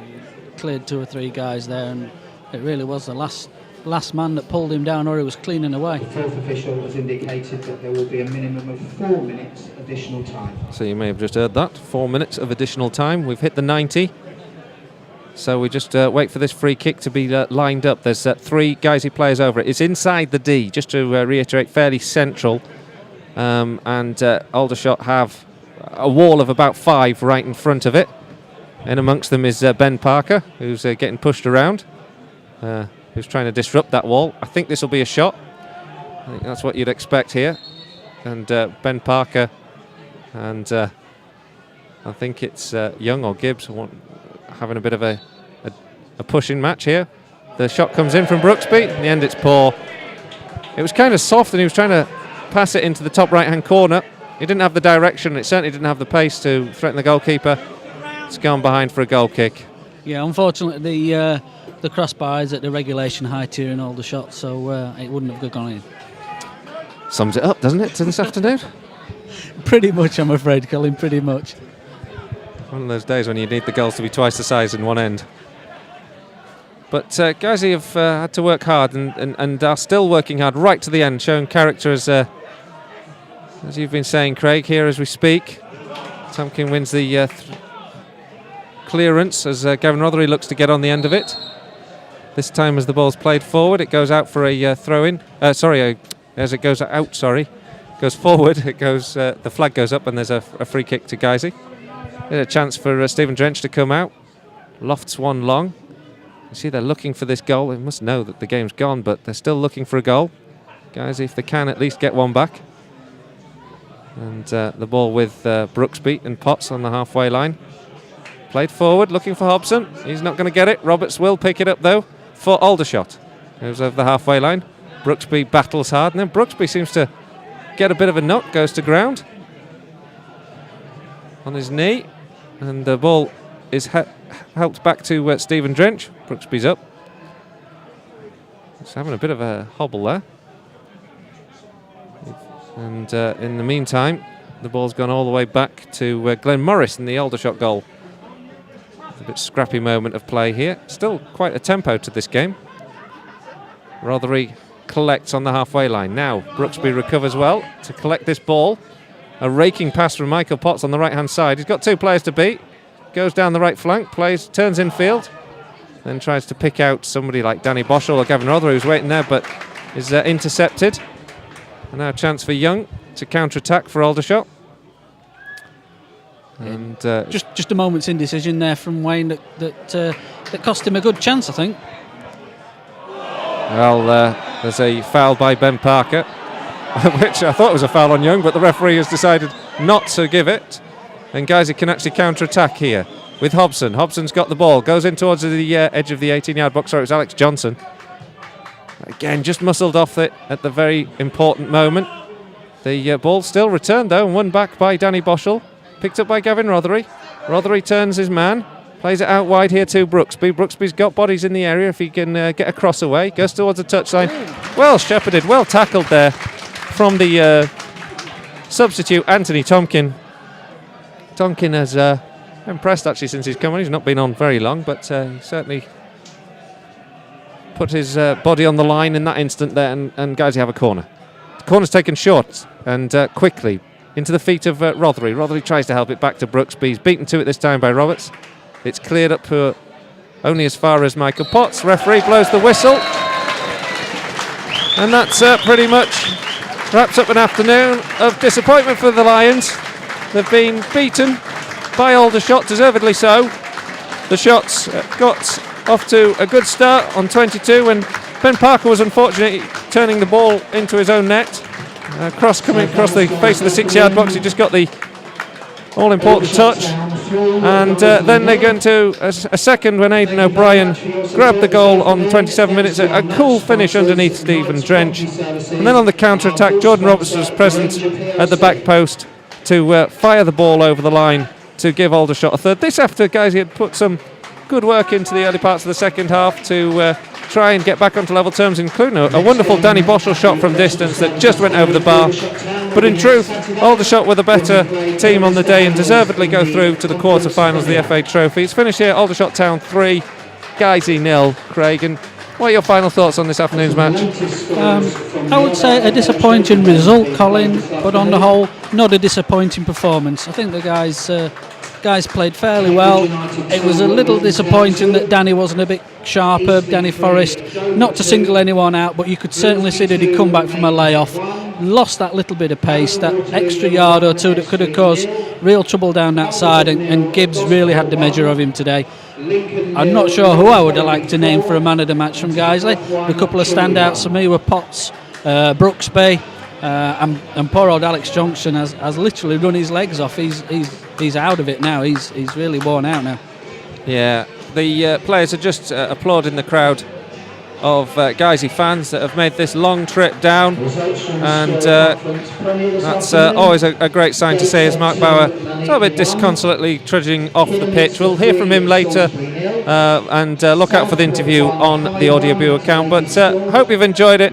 Cleared 2 or 3 guys there, and it really was the last man that pulled him down, or he was cleaning away. The fourth official has indicated that there will be a minimum of 4 minutes additional time. So you may have just heard that. 4 minutes of additional time. We've hit the 90. So we just wait for this free kick to be lined up. There's 3 Guiseley players over it. It's inside the D, just to reiterate, fairly central. And Aldershot have a wall of about 5 right in front of it. In amongst them is Ben Parker, who's getting pushed around, who's trying to disrupt that wall. I think this will be a shot. I think that's what you'd expect here. And Ben Parker, and I think it's Young or Gibbs having a bit of a pushing match here. The shot comes in from Brooksby. In the end, it's poor. It was kind of soft, and he was trying to pass it into the top right-hand corner. He didn't have the direction. It certainly didn't have the pace to threaten the goalkeeper. It's gone behind for a goal kick. Yeah, unfortunately, the crossbar is at the regulation height here in Aldershot, so it wouldn't have gone in. Sums it up, doesn't it, to this afternoon? Pretty much, I'm afraid, Colin, pretty much. One of those days when you need the goals to be twice the size in one end. But Guiseley have had to work hard and are still working hard right to the end, showing character as you've been saying, Craig, here as we speak. Tompkin wins the clearance as Gavin Rothery looks to get on the end of it. This time as the ball's played forward, it goes out for a throw-in. As it goes out, goes forward, it goes. The flag goes up and there's a free kick to Guiseley. There's a chance for Stephen Drench to come out. Lofts one long. You see they're looking for this goal. They must know that the game's gone, but they're still looking for a goal. Guys, if they can at least get one back. And the ball with Brooksby and Potts on the halfway line. Played forward, looking for Hobson. He's not going to get it. Roberts will pick it up, though, for Aldershot. Goes over the halfway line. Brooksby battles hard, and then Brooksby seems to get a bit of a knock, goes to ground. On his knee. And the ball is helped back to Stephen Drench. Brooksby's up. He's having a bit of a hobble there. And in the meantime, the ball's gone all the way back to Glenn Morris in the Aldershot goal. A bit scrappy moment of play here. Still quite a tempo to this game. Rothery collects on the halfway line. Now Brooksby recovers well to collect this ball. A raking pass from Michael Potts on the right-hand side. He's got 2 players to beat. Goes down the right flank, turns infield, then tries to pick out somebody like Danny Boschel or Gavin Rother, who's waiting there, but is intercepted. And now a chance for Young to counter-attack for Aldershot. And just a moment's indecision there from Wayne that cost him a good chance, I think. Well, there's a foul by Ben Parker, which I thought was a foul on Young, but the referee has decided not to give it. And Guiseley can actually counter-attack here with Hobson. Hobson's got the ball, goes in towards the edge of the 18-yard box. Sorry, it was Alex Johnson. Again, just muscled off it at the very important moment. The ball still returned, though, and won back by Danny Boschel. Picked up by Gavin Rothery. Rothery turns his man. Plays it out wide here to Brooksby. Brooksby's got bodies in the area if he can get a cross away. Goes towards the touchline. Well shepherded, well tackled there from the substitute, Anthony Tomkin. Tomkin has impressed actually since he's come on. He's not been on very long, but he certainly put his body on the line in that instant there, and Guiseley have a corner. The corner's taken short and quickly into the feet of Rothery. Rothery tries to help it back to Brooksby. He's beaten to it this time by Roberts. It's cleared up only as far as Michael Potts. Referee blows the whistle. And that's pretty much wraps up an afternoon of disappointment for the Lions. They've been beaten by Aldershot, deservedly so. The Shots got off to a good start on 22 and Ben Parker was unfortunately turning the ball into his own net. Cross coming across the face of the 6-yard box. He just got the all-important touch. And then they go into a second when Aidan O'Brien grabbed the goal on 27 minutes. A cool finish underneath Stephen Drench. And then on the counter-attack, Jordan Roberts was present at the back post to fire the ball over the line to give Aldershot a third. This after Guiseley had put some good work into the early parts of the second half to try and get back onto level terms, including a wonderful Danny Boschel shot from distance that just went over the bar. But in truth, Aldershot were the better team on the day and deservedly go through to the quarter-finals of the FA Trophy. It's finished here, Aldershot Town 3, Guiseley 0. Craig, and what are your final thoughts on this afternoon's match? I would say a disappointing result, Colin, but on the whole, not a disappointing performance. I think the guys played fairly well. It was a little disappointing that Danny wasn't a bit sharper, Danny Forrest. Not to single anyone out, but you could certainly see that he'd come back from a layoff. Lost that little bit of pace, that extra yard or two that could have caused real trouble down that side, and Gibbs really had the measure of him today. I'm not sure who I would have liked to name for a man of the match from Guiseley. The couple of standouts for me were Potts, Brooksby, and poor old Alex Johnson has literally run his legs off. He's out of it now. He's really worn out now. Yeah, the players are just applauding the crowd of Guiseley fans that have made this long trip down, and that's always a great sign to see as Mark Bauer a little bit disconsolately trudging off the pitch. We'll hear from him later, and look out for the interview on the Audio account, but hope you've enjoyed it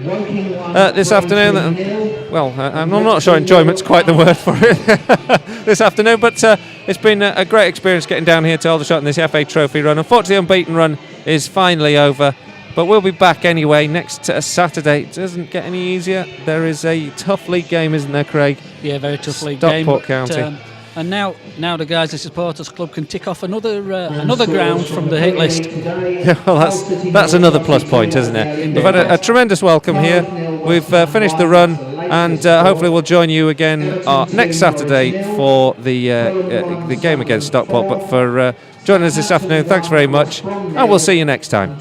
this afternoon. Well, I'm not sure enjoyment's quite the word for it this afternoon, but it's been a great experience getting down here to Aldershot in this FA Trophy run. Unfortunately, the unbeaten run is finally over, but we'll be back anyway next Saturday. It doesn't get any easier. There is a tough league game, isn't there, Craig? Yeah, very tough league game. Stockport County. And now the Guiseley Supporters Club can tick off another ground from the hit list. Yeah, well, that's another plus point, isn't it? We've had a tremendous welcome here. We've finished the run, and hopefully we'll join you again next Saturday for the game against Stockport. But for joining us this afternoon, thanks very much, and we'll see you next time.